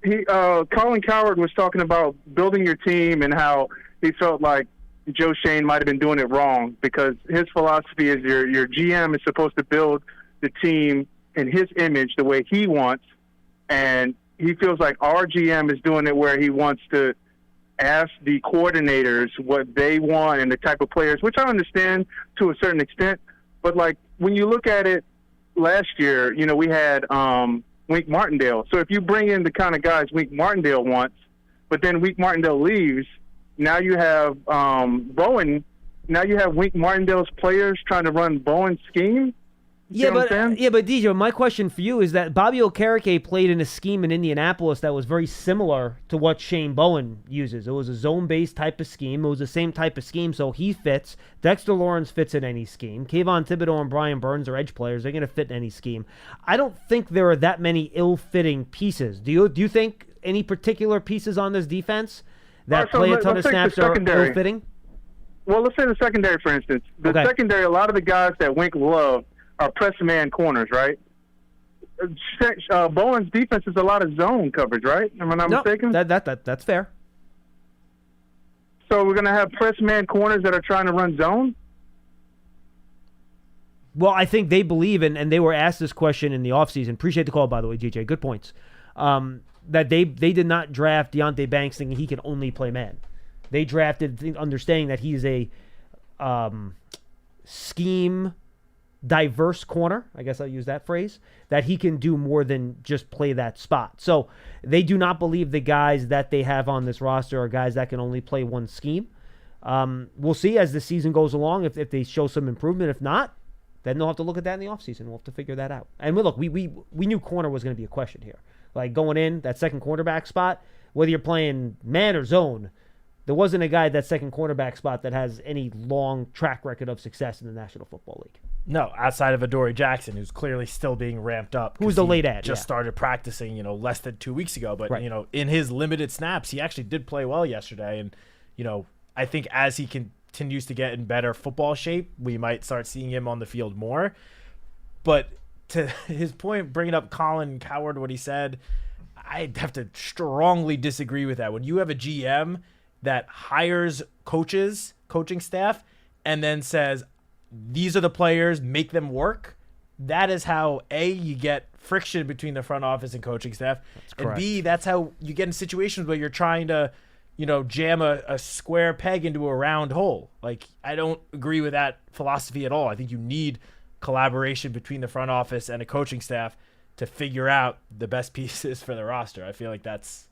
Colin Coward was talking about building your team and how he felt like Joe Shane might have been doing it wrong because his philosophy is your GM is supposed to build the team in his image the way he wants, and he feels like our GM is doing it where he wants to ask the coordinators what they want and the type of players, which I understand to a certain extent. But, when you look at it last year, we had Wink Martindale. So if you bring in the kind of guys Wink Martindale wants, but then Wink Martindale leaves, now you have Bowen. Now you have Wink Martindale's players trying to run Bowen's scheme. But DJ, my question for you is that Bobby Okereke played in a scheme in Indianapolis that was very similar to what Shane Bowen uses. It was a zone-based type of scheme. It was the same type of scheme, so he fits. Dexter Lawrence fits in any scheme. Kayvon Thibodeau and Brian Burns are edge players. They're going to fit in any scheme. I don't think there are that many ill-fitting pieces. Do you think any particular pieces on this defense that play a ton of snaps are ill-fitting? Well, let's say the secondary, for instance. The secondary, a lot of the guys that Wink loved are press man corners, right? Bowen's defense is a lot of zone coverage, right? Am I not mistaken? That's fair. So we're going to have press man corners that are trying to run zone? Well, I think they believe, and they were asked this question in the offseason. Appreciate the call, by the way, DJ. Good points. That they did not draft Deonte Banks thinking he can only play man. They drafted understanding that he's a scheme diverse corner, I guess I'll use that phrase, that he can do more than just play that spot. So they do not believe the guys that they have on this roster are guys that can only play one scheme. We'll see as the season goes along if they show some improvement. If not, then they'll have to look at that in the offseason. We'll have to figure that out. And we knew corner was going to be a question here. Like going in, that second quarterback spot, whether you're playing man or zone, There wasn't a guy at that second cornerback spot that has any long track record of success in the National Football League. No, outside of Adoree Jackson, who's clearly still being ramped up. Who's the late ad? Just started practicing, less than 2 weeks ago. But, Right. In his limited snaps, he actually did play well yesterday. And, I think as he continues to get in better football shape, we might start seeing him on the field more. But to his point, bringing up Colin Cowherd, what he said, I'd have to strongly disagree with that. When you have a GM that hires coaching staff, and then says, these are the players, make them work, that is how, A, you get friction between the front office and coaching staff. And B, that's how you get in situations where you're trying to, jam a square peg into a round hole. Like, I don't agree with that philosophy at all. I think you need collaboration between the front office and a coaching staff to figure out the best pieces for the roster. I feel like that's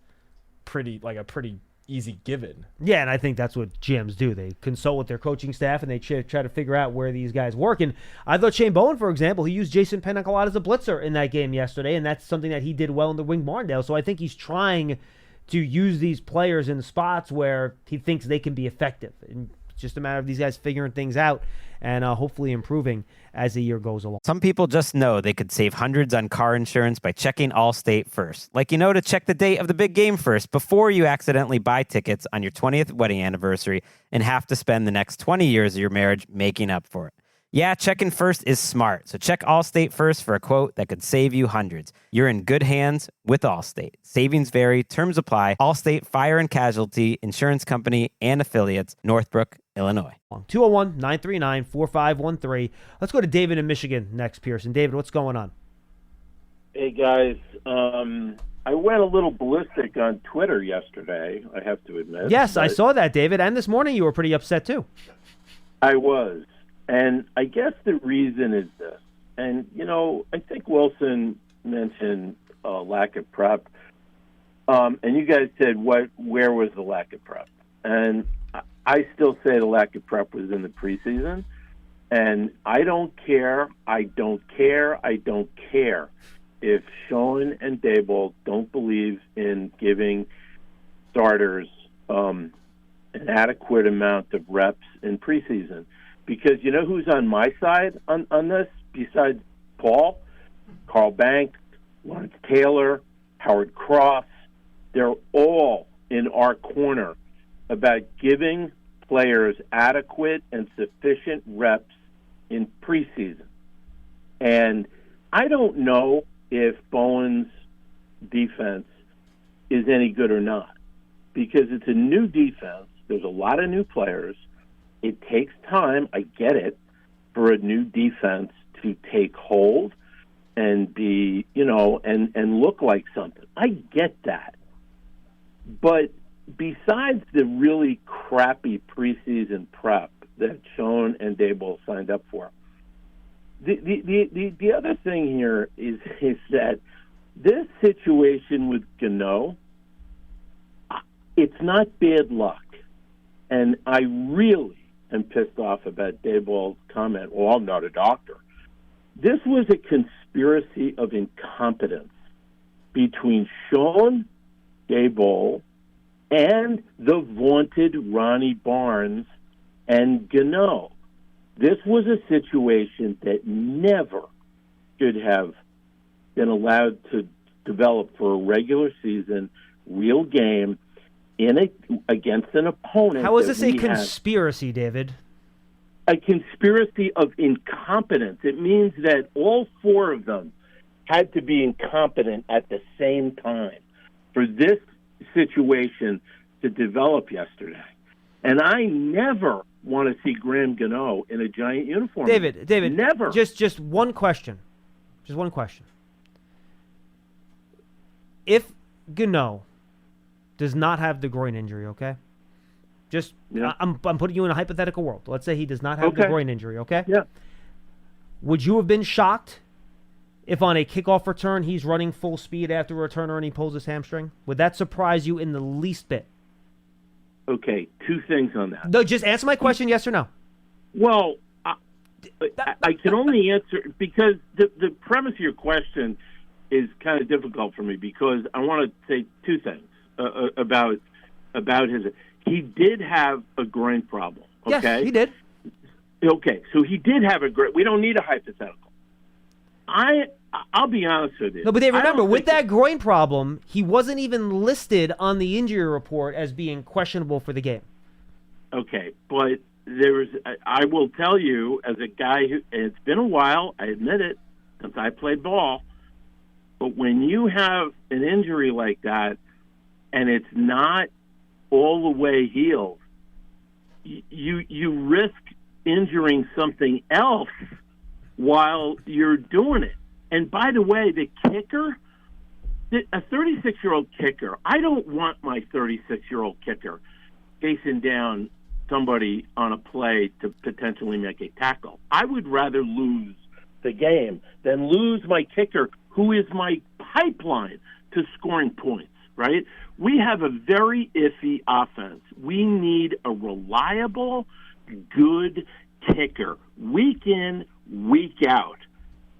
a pretty easy given. Yeah, and I think that's what GMs do. They consult with their coaching staff, and they try to figure out where these guys work. And I thought Shane Bowen, for example, he used Jason Pinnock a lot as a blitzer in that game yesterday, and that's something that he did well in the Wing Martindale. So I think he's trying to use these players in spots where he thinks they can be effective. And it's just a matter of these guys figuring things out and hopefully improving as the year goes along. Some people just know they could save hundreds on car insurance by checking Allstate first. Like to check the date of the big game first before you accidentally buy tickets on your 20th wedding anniversary and have to spend the next 20 years of your marriage making up for it. Yeah, checking first is smart, so check Allstate first for a quote that could save you hundreds. You're in good hands with Allstate. Savings vary, terms apply. Allstate Fire and Casualty Insurance Company and Affiliates, Northbrook, Illinois. 201-939-4513. Let's go to David in Michigan next, Pearson. David, what's going on? Hey, guys. I went a little ballistic on Twitter yesterday, I have to admit. Yes, I saw that, David. And this morning you were pretty upset, too. I was. And I guess the reason is this. And, I think Wilson mentioned lack of prep. And you guys said, where was the lack of prep? And I still say the lack of prep was in the preseason. And I don't care if Sean and Daboll don't believe in giving starters an adequate amount of reps in preseason. Because you know who's on my side on this besides Paul? Carl Banks, Lawrence Taylor, Howard Cross. They're all in our corner about giving players adequate and sufficient reps in preseason. And I don't know if Bowen's defense is any good or not, because it's a new defense. There's a lot of new players. It takes time, I get it, for a new defense to take hold and be, and look like something. I get that. But besides the really crappy preseason prep that Sean and Daboll signed up for, the other thing here is that this situation with Gano, it's not bad luck. And I really am pissed off about Daboll's comment, well, I'm not a doctor. This was a conspiracy of incompetence between Sean, Daboll, and the vaunted Ronnie Barnes and Gano. This was a situation that never should have been allowed to develop for a regular season, real game, against an opponent. How is this a conspiracy, David? A conspiracy of incompetence. It means that all four of them had to be incompetent at the same time for this situation to develop yesterday. And I never want to see Graham Gano in a Giant uniform. David, never. Just one question. Just one question. If Gano does not have the groin injury, okay? Just, yeah. I'm putting you in a hypothetical world. Let's say he does not have the groin injury, okay? Yeah. Would you have been shocked if on a kickoff return he's running full speed after a returner and he pulls his hamstring? Would that surprise you in the least bit? Okay, two things on that. No, just answer my question, yes or no. Well, I can only answer because the premise of your question is kind of difficult for me because I want to say two things about his. he did have a groin problem. Okay? Yes, he did. Okay, so he did have a groin. We don't need a hypothetical. I'll be honest with you. No, but Dave, remember, with that groin problem, he wasn't even listed on the injury report as being questionable for the game. Okay, but I will tell you, as a guy who, it's been a while, I admit it, since I played ball, but when you have an injury like that and it's not all the way healed, you risk injuring something else while you're doing it. And by the way, the kicker, a 36-year-old kicker, I don't want my 36-year-old kicker facing down somebody on a play to potentially make a tackle. I would rather lose the game than lose my kicker, who is my pipeline to scoring points, right? We have a very iffy offense. We need a reliable, good kicker, week in, week out.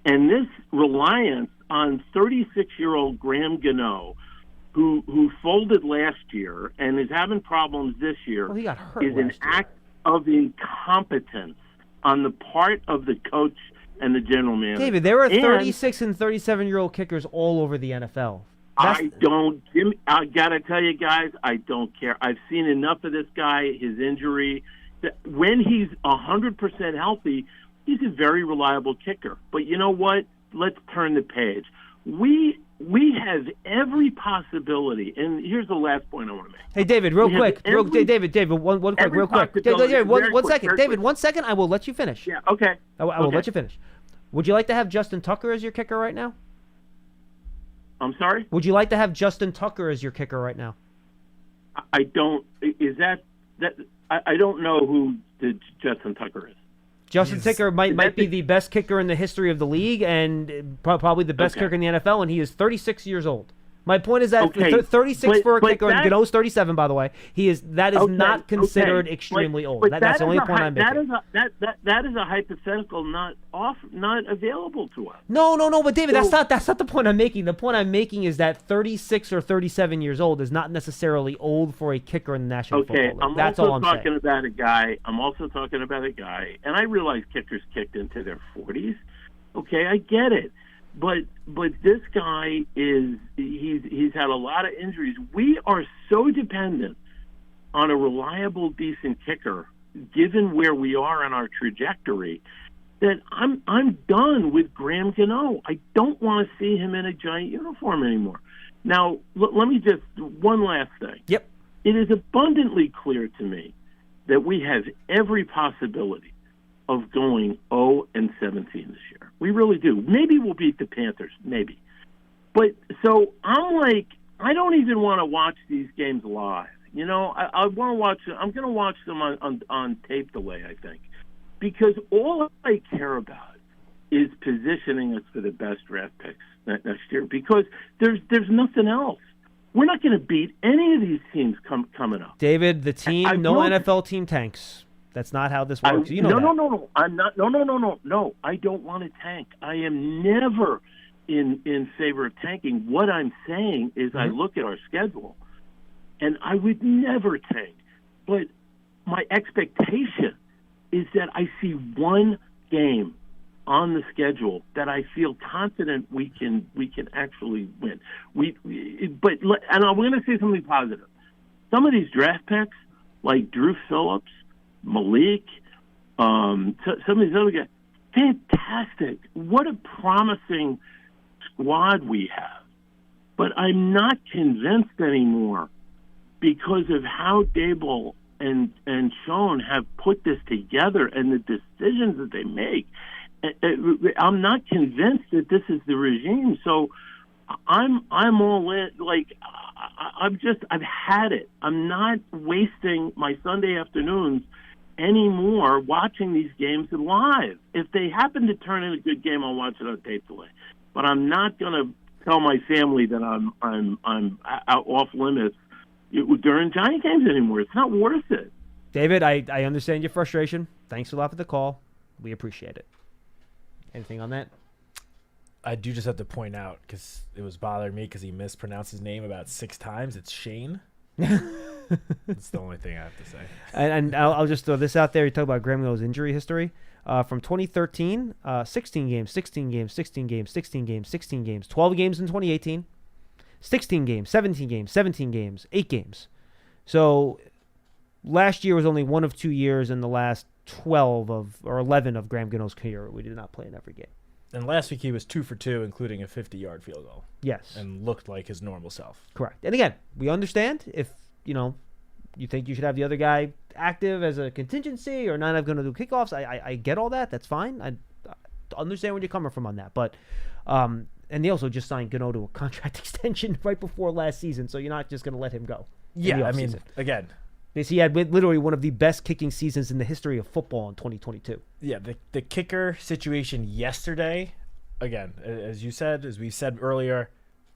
And this reliance on 36-year-old Graham Gano, who folded last year and is having problems this year, Well, he got hurt is an last year. act of incompetence on the part of the coach and the general manager. David, there are And 36 and 37-year-old kickers all over the NFL. I got to tell you guys, I don't care. I've seen enough of this guy, his injury. When he's 100% healthy, he's a very reliable kicker. But you know what? Let's turn the page. We have every possibility, and here's the last point I want to make. Hey, David, real quick. David, one quick, every real quick. possibility. David, Very one quick, second. very David, quick. 1 second. I will let you finish. Yeah, okay. I will Okay. let you finish. Would you like to have Justin Tucker as your kicker right now? I'm sorry? Would you like to have Justin Tucker as your kicker right now? I don't. Is that I don't know who the Justin Tucker is. Justin Tucker might be the best kicker in the history of the league and probably the best kicker in the NFL, and he is 36 years old. My point is that Okay, 36 for a but kicker, and that- Gano's 37, by the way. That is Okay, not considered okay. extremely old. But That's the only is a point I'm making. That is a hypothetical not available to us. No, but David, that's not the point I'm making. The point I'm making is that 36 or 37 years old is not necessarily old for a kicker in the National Okay, Football League. I'm That's also all I'm talking saying. about a guy. I'm also talking about a guy, and I realize kickers kicked into their 40s. Okay, I get it. But this guy he's had a lot of injuries. We are so dependent on a reliable, decent kicker, given where we are on our trajectory, that I'm done with Graham Gano. I don't want to see him in a giant uniform anymore. Now, let me just one last thing. Yep. It is abundantly clear to me that we have every possibility of going 0-17 this year. We really do. Maybe we'll beat the Panthers, maybe. But so I'm like, I don't even want to watch these games live. You know, I want to watch them. I'm going to watch them on tape delay, I think, because all I care about is positioning us for the best draft picks next year. Because there's nothing else. We're not going to beat any of these teams coming up. David, the team, no NFL team tanks. That's not how this works. You know that. No. I'm not. No. I don't want to tank. I am never in favor of tanking. What I'm saying is, I look at our schedule, and I would never tank. But my expectation is that I see one game on the schedule that I feel confident we can actually win. And I'm going to say something positive. Some of these draft picks, like Drew Phillips, Malik, some of these other guys, fantastic. What a promising squad we have. But I'm not convinced anymore because of how Dable and Schoen have put this together and the decisions that they make. I'm not convinced that this is the regime. So I'm all in. Like, I've had it. I'm not wasting my Sunday afternoons anymore watching these games live. If they happen to turn in a good game, I'll watch it on tape delay. But I'm not going to tell my family that I'm out off limits during Giant games anymore. It's not worth it. David, I understand your frustration. Thanks a lot for the call. We appreciate it. Anything on that? I do just have to point out, because it was bothering me because he mispronounced his name about 6 times. It's Shane. That's the only thing I have to say. And I'll just throw this out there. You talk about Graham Gano's injury history. From 2013, 16 games, 16 games, 16 games, 16 games, 16 games, 12 games in 2018, 16 games, 17 games, 17 games, 8 games. So last year was only one of 2 years in the last 11 of Graham Gano's career. We did not play in every game. And last week he was 2 for 2, including a 50-yard field goal. Yes. And looked like his normal self. Correct. And again, we understand if, you think you should have the other guy active as a contingency or not going to do kickoffs. I get all that. That's fine. I understand where you're coming from on that. But, and they also just signed Gano to a contract extension right before last season, so you're not just going to let him go. Yeah, I mean, again. Because he had literally one of the best kicking seasons in the history of football in 2022. Yeah, the kicker situation yesterday, again, as we said earlier,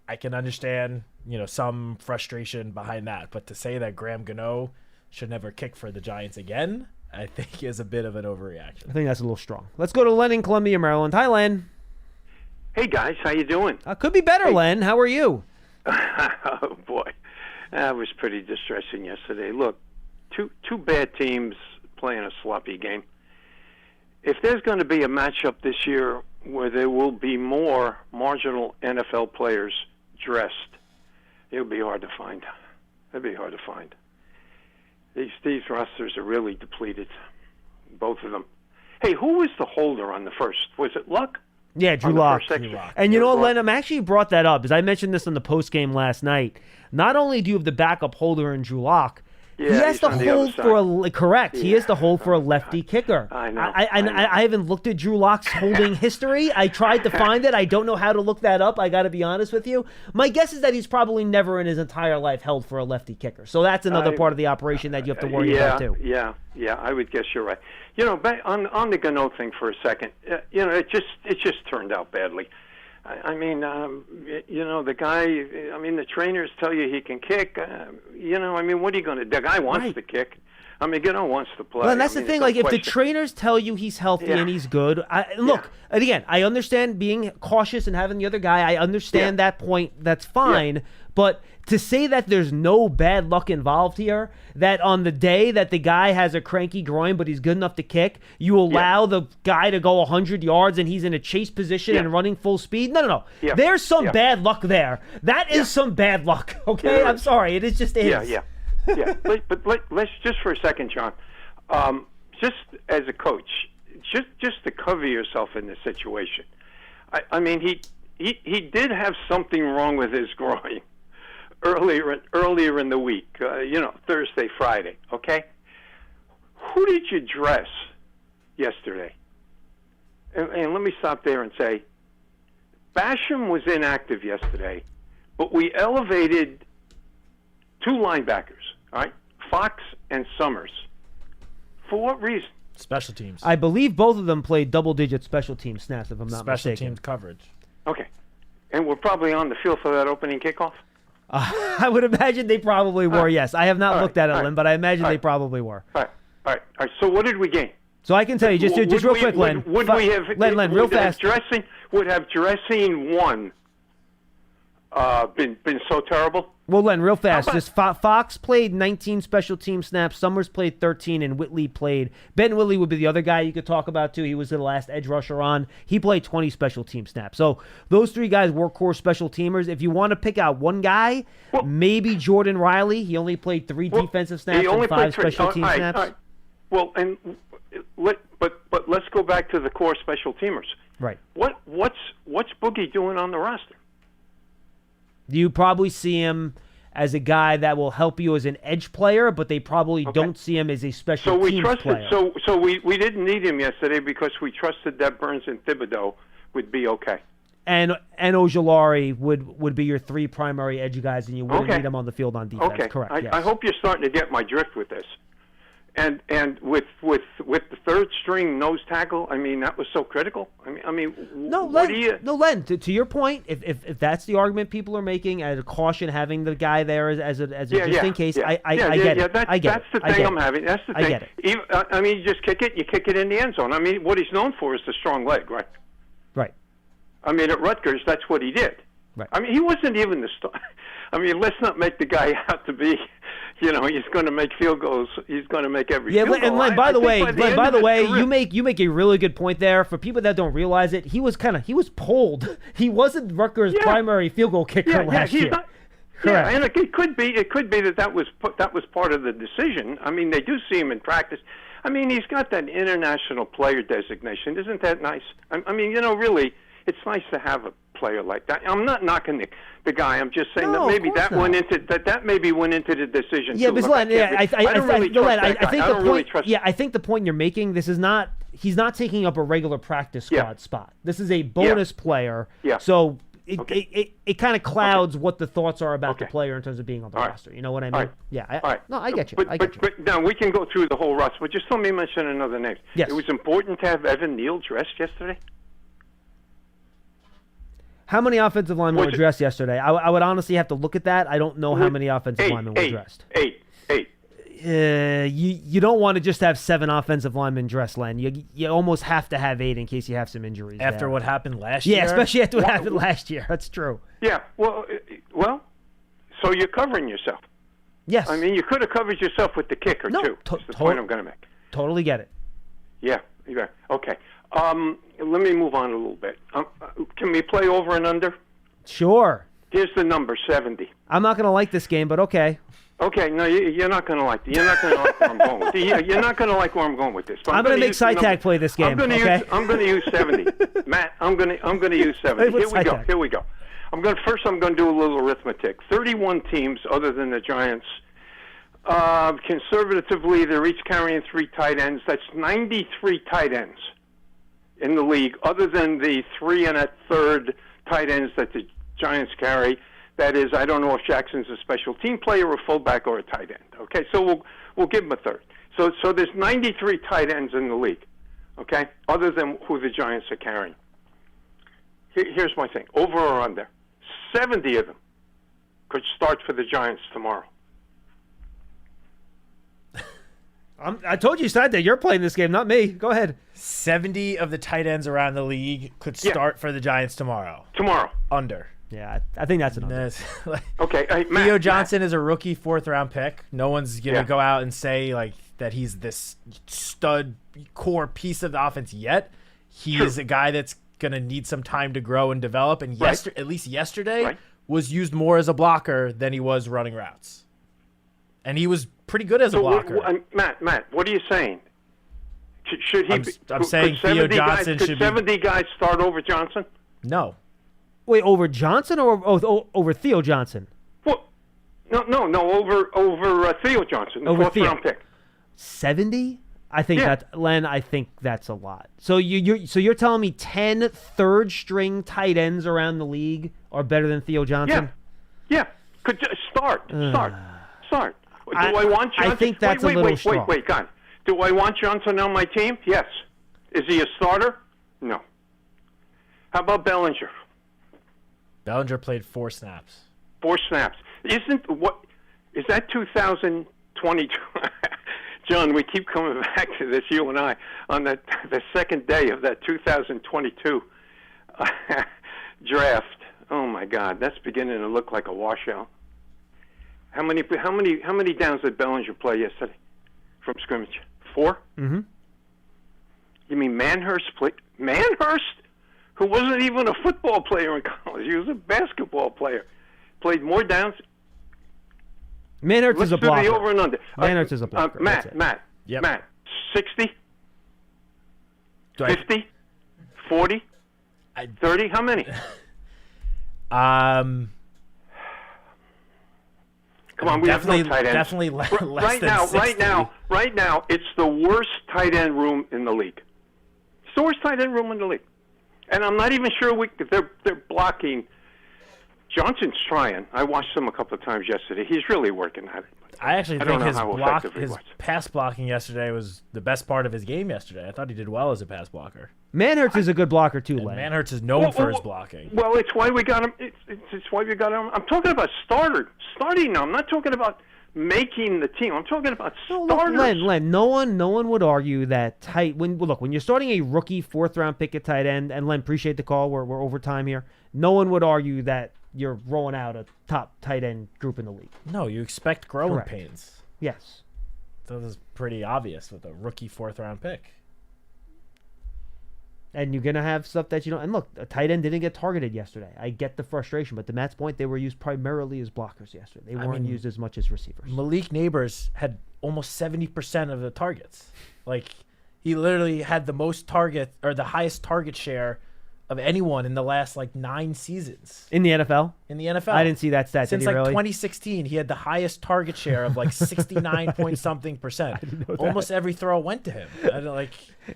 I can understand, some frustration behind that. But to say that Graham Gano should never kick for the Giants again, I think is a bit of an overreaction. I think that's a little strong. Let's go to Len in Columbia, Maryland. Hi, Len. Hey, guys. How you doing? Could be better, Len. How are you? Oh, boy. That was pretty distressing yesterday. Look, two bad teams playing a sloppy game. If there's going to be a matchup this year where there will be more marginal NFL players dressed, it'll be hard to find. It'll be hard to find. These rosters are really depleted, both of them. Hey, who was the holder on the first? Was it Luck? Yeah, Drew Lock. And you know what, Len, I'm actually brought that up, because I mentioned this on the postgame last night. Not only do you have the backup holder in Drew Lock, he has to hold for correct. Yeah. He has to hold for a lefty kicker. I know. I haven't looked at Drew Lock's holding history. I tried to find it. I don't know how to look that up. I got to be honest with you. My guess is that he's probably never in his entire life held for a lefty kicker. So that's another part of the operation that you have to worry about too. Yeah. I would guess you're right. Back on the Gano thing for a second. It just turned out badly. I mean, the guy, the trainers tell you he can kick. What are you going to do? The guy wants to kick. Gano wants to play. Well, and that's the thing. Like, if the trainers tell you he's healthy and he's good, and again, I understand being cautious and having the other guy. I understand that point. That's fine. But to say that there's no bad luck involved here, that on the day that the guy has a cranky groin but he's good enough to kick, you allow the guy to go 100 yards and he's in a chase position and running full speed? No. Yeah. There's some bad luck there. That is some bad luck, okay? I'm sorry. It is just is. Yeah. But let's just for a second, John, just as a coach, just to cover yourself in this situation. He did have something wrong with his groin earlier in the week, Thursday, Friday, okay? Who did you dress yesterday? And let me stop there and say, Basham was inactive yesterday, but we elevated 2 linebackers, all right? Fox and Summers. For what reason? Special teams. I believe both of them played double-digit special team snaps, if I'm not mistaken. Special teams coverage. Okay. And we're probably on the field for that opening kickoff? I would imagine they probably were, yes. I have not looked at it, Len, but I imagine they probably were. All right. So what did we gain? So I can tell you, just real quick, Len. Len, real fast. Would have dressing 1 been so terrible? Well, Len, real fast. Just Fox played 19 special team snaps. Summers played 13, and Whitley played. Ben Whitley would be the other guy you could talk about, too. He was the last edge rusher on. He played 20 special team snaps. So those 3 guys were core special teamers. If you want to pick out one guy, maybe Jordan Riley. He only played 3 defensive snaps and 5 special team snaps. All right. Well, but let's go back to the core special teamers. Right. What's Boogie doing on the roster? You probably see him as a guy that will help you as an edge player, but they probably don't see him as a special teams player. So we didn't need him yesterday because we trusted that Burns and Thibodeau would be okay. And Ojulari would be your 3 primary edge guys, and you wouldn't need them on the field on defense. Okay. Correct. Yes. I hope you're starting to get my drift with this. And with the third string nose tackle, that was so critical. Len. To your point, if that's the argument people are making, as a caution, having the guy there as a just in case, I get it. That's the thing I'm having. That's the thing. I get it. You just kick it. You kick it in the end zone. What he's known for is the strong leg, right? Right. At Rutgers, that's what he did. Right. He wasn't even the star. Let's not make the guy out to be, he's going to make field goals. He's going to make every Yeah, field goal. and Len, by the way, career, you make a really good point there. For people that don't realize it, he was pulled. He wasn't Rutgers' primary field goal kicker last year. Yeah, and it could be that was part of the decision. I mean, they do see him in practice. I mean, he's got that international player designation. Isn't that nice? I mean, really, it's nice to have a player like that. I'm not knocking the guy. I'm just saying that maybe that went into the decision. Yeah, because Len, I think the point you're making. He's not taking up a regular practice squad spot. This is a bonus player. Yeah. So it kind of clouds what the thoughts are about the player in terms of being on the roster. You know what I mean? Right. Yeah. I get you. But now we can go through the whole roster. But just let me mention another name. Yes. It was important to have Evan Neal dressed yesterday. How many offensive linemen were dressed yesterday? I would honestly have to look at that. I don't know how many offensive linemen were dressed. Eight. You don't want to just have 7 offensive linemen dressed, Len. You almost have to have 8 in case you have some injuries. After what happened last year? Yeah, especially after what happened last year. That's true. Yeah, well, so you're covering yourself. Yes. I mean, you could have covered yourself with the kicker, too. That's the point I'm going to make. Totally get it. Yeah. Okay. Let me move on a little bit. Can we play over and under? Sure. Here's the number, 70. I'm not going to like this game, but okay. Okay, no, you're not going to like it. You're not going to like where I'm going with this. You're not going to like where I'm going with this. I'm going to make Citak play this game. I'm going to use 70. Matt, I'm going to use 70. Here we go. I'm going to do a little arithmetic. 31 teams other than the Giants. Conservatively, they're each carrying 3 tight ends. That's 93 tight ends in the league, other than the 3 1/3 tight ends that the Giants carry. That is, I don't know if Jackson's a special team player, a fullback, or a tight end. Okay, so we'll give him a third. So there's 93 tight ends in the league. Okay, other than who the Giants are carrying. Here's my thing: over or under. 70 of them could start for the Giants tomorrow. I told you, Citak, you're playing this game, not me. Go ahead. 70 of the tight ends around the league could start for the Giants tomorrow. Under. Yeah, I think that's an under. Okay, Matt, Theo Johnson is a rookie 4th-round pick. No one's going to go out and say that he's this stud core piece of the offense yet. He's a guy that's going to need some time to grow and develop. And at least yesterday was used more as a blocker than he was running routes. And he was pretty good as a blocker. Matt, what are you saying? Should he? I'm saying Theo Johnson should be. Could 70 guys start over Johnson? No. Wait, over Johnson or over Theo Johnson? Well, no, over Theo Johnson, the 4th-round pick. 70? I think Len. I think that's a lot. So you're telling me 10 third-string tight ends around the league are better than Theo Johnson? Yeah. Could start. Do I want Johnson? I think that's a little strong. Wait, God. Do I want Johnson on my team? Yes. Is he a starter? No. How about Bellinger? Bellinger played 4 snaps. 4 snaps. Is that 2022? John, we keep coming back to this, you and I, on the second day of that 2022 draft. Oh my God, that's beginning to look like a washout. How many downs did Bellinger play yesterday from scrimmage? 4? Mm-hmm. You mean Manhurst played? Manhurst, who wasn't even a football player in college, he was a basketball player, played more downs. Manhurst is a blocker. Let's do the over and under. Manhurst is a blocker. Matt, 60, 50, 40, 30. How many? Come on, we have no tight ends. Definitely less than 60. Right now, it's the worst tight end room in the league. It's the worst tight end room in the league, and I'm not even sure they're blocking. Johnson's trying. I watched him a couple of times yesterday. He's really working at it. I actually think his pass blocking yesterday was the best part of his game yesterday. I thought he did well as a pass blocker. Manhurst is a good blocker too, Len. Manhurst is known for his blocking. Well, it's why we got him. It's why we got him. I'm talking about starting now. I'm not talking about making the team. I'm talking about starters. Len, no one would argue that when you're starting a rookie 4th-round pick at tight end, and Len, appreciate the call. We're over time here. No one would argue that you're rolling out a top tight end group in the league. No, you expect growing Correct. pains. Yes. So this is pretty obvious with a rookie 4th-round pick. And you're going to have stuff that you don't. And look, a tight end didn't get targeted yesterday. I get the frustration, but to Matt's point, they were used primarily as blockers yesterday. They weren't used as much as receivers. Malik Neighbors had almost 70% of the targets. Like, he literally had the most target, or the highest target share of anyone in the last, 9 seasons. In the NFL? In the NFL. I didn't see that stat. Since, Did he really? 2016, he had the highest target share of, 69-point-something percent. Almost every throw went to him.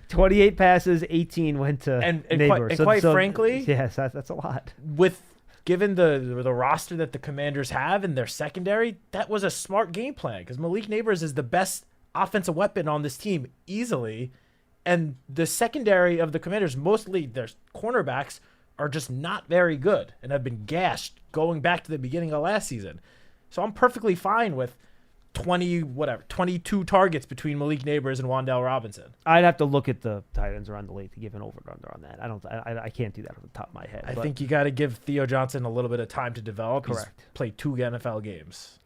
28 passes, 18 went to Neighbors. Quite frankly, yes, that's a lot. Given the roster that the Commanders have in their secondary, that was a smart game plan because Malik Neighbors is the best offensive weapon on this team easily, and the secondary of the Commanders, mostly their cornerbacks, are just not very good and have been gashed going back to the beginning of last season. So I'm perfectly fine with 22 targets between Malik Neighbors and Wan'Dale Robinson. I'd have to look at the tight ends around the league to give an over or under on that. I can't do that off the top of my head. I think you got to give Theo Johnson a little bit of time to develop. Correct. He's played 2 NFL games.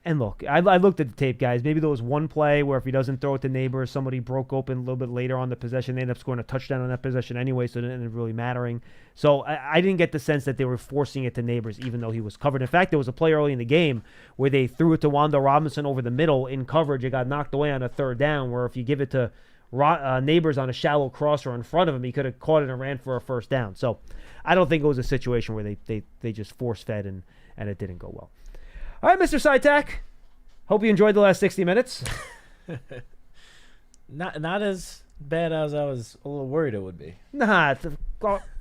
And look, I looked at the tape, guys. Maybe there was one play where if he doesn't throw it to Neighbors, somebody broke open a little bit later on the possession. They ended up scoring a touchdown on that possession anyway, so it ended up really mattering. So I didn't get the sense that they were forcing it to Neighbors, even though he was covered. In fact, there was a play early in the game where they threw it to Wan'Dale Robinson over the middle in coverage. It got knocked away on a 3rd down, where if you give it to Neighbors on a shallow crosser in front of him, he could have caught it and ran for a 1st down. So I don't think it was a situation where they just force-fed and it didn't go well. All right, Mr. Citak. Hope you enjoyed the last 60 minutes. Not as bad as I was a little worried it would be. Nah,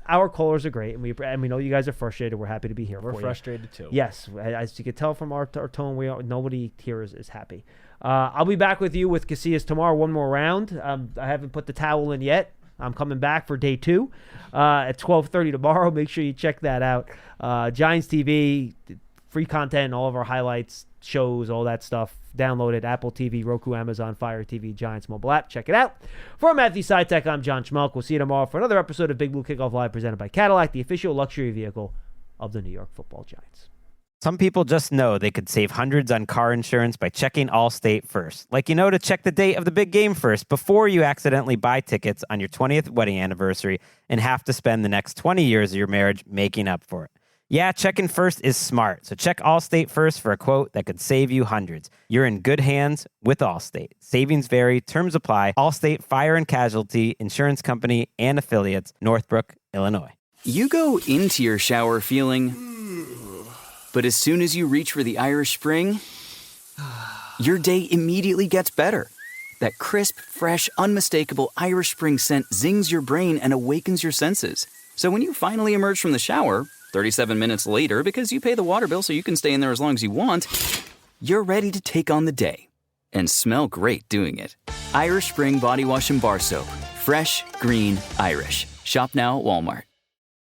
our callers are great, and we know you guys are frustrated. We're happy to be here. We're for frustrated too. Yes, as you can tell from our tone, nobody here is happy. I'll be back with you with Casillas tomorrow, one more round. I haven't put the towel in yet. I'm coming back for day 2 at 12:30 tomorrow. Make sure you check that out. Giants TV, free content, all of our highlights, shows, all that stuff. Download it. Apple TV, Roku, Amazon, Fire TV, Giants mobile app. Check it out. For Matthew Citak, I'm John Schmeelk. We'll see you tomorrow for another episode of Big Blue Kickoff Live presented by Cadillac, the official luxury vehicle of the New York Football Giants. Some people just know they could save hundreds on car insurance by checking Allstate first. Like to check the date of the big game first before you accidentally buy tickets on your 20th wedding anniversary and have to spend the next 20 years of your marriage making up for it. Yeah, checking first is smart. So check Allstate first for a quote that could save you hundreds. You're in good hands with Allstate. Savings vary. Terms apply. Allstate Fire and Casualty Insurance Company and Affiliates, Northbrook, Illinois. You go into your shower feeling, but as soon as you reach for the Irish Spring, your day immediately gets better. That crisp, fresh, unmistakable Irish Spring scent zings your brain and awakens your senses. So when you finally emerge from the shower, 37 minutes later, because you pay the water bill so you can stay in there as long as you want, you're ready to take on the day and smell great doing it. Irish Spring Body Wash and Bar Soap. Fresh, green, Irish. Shop now at Walmart.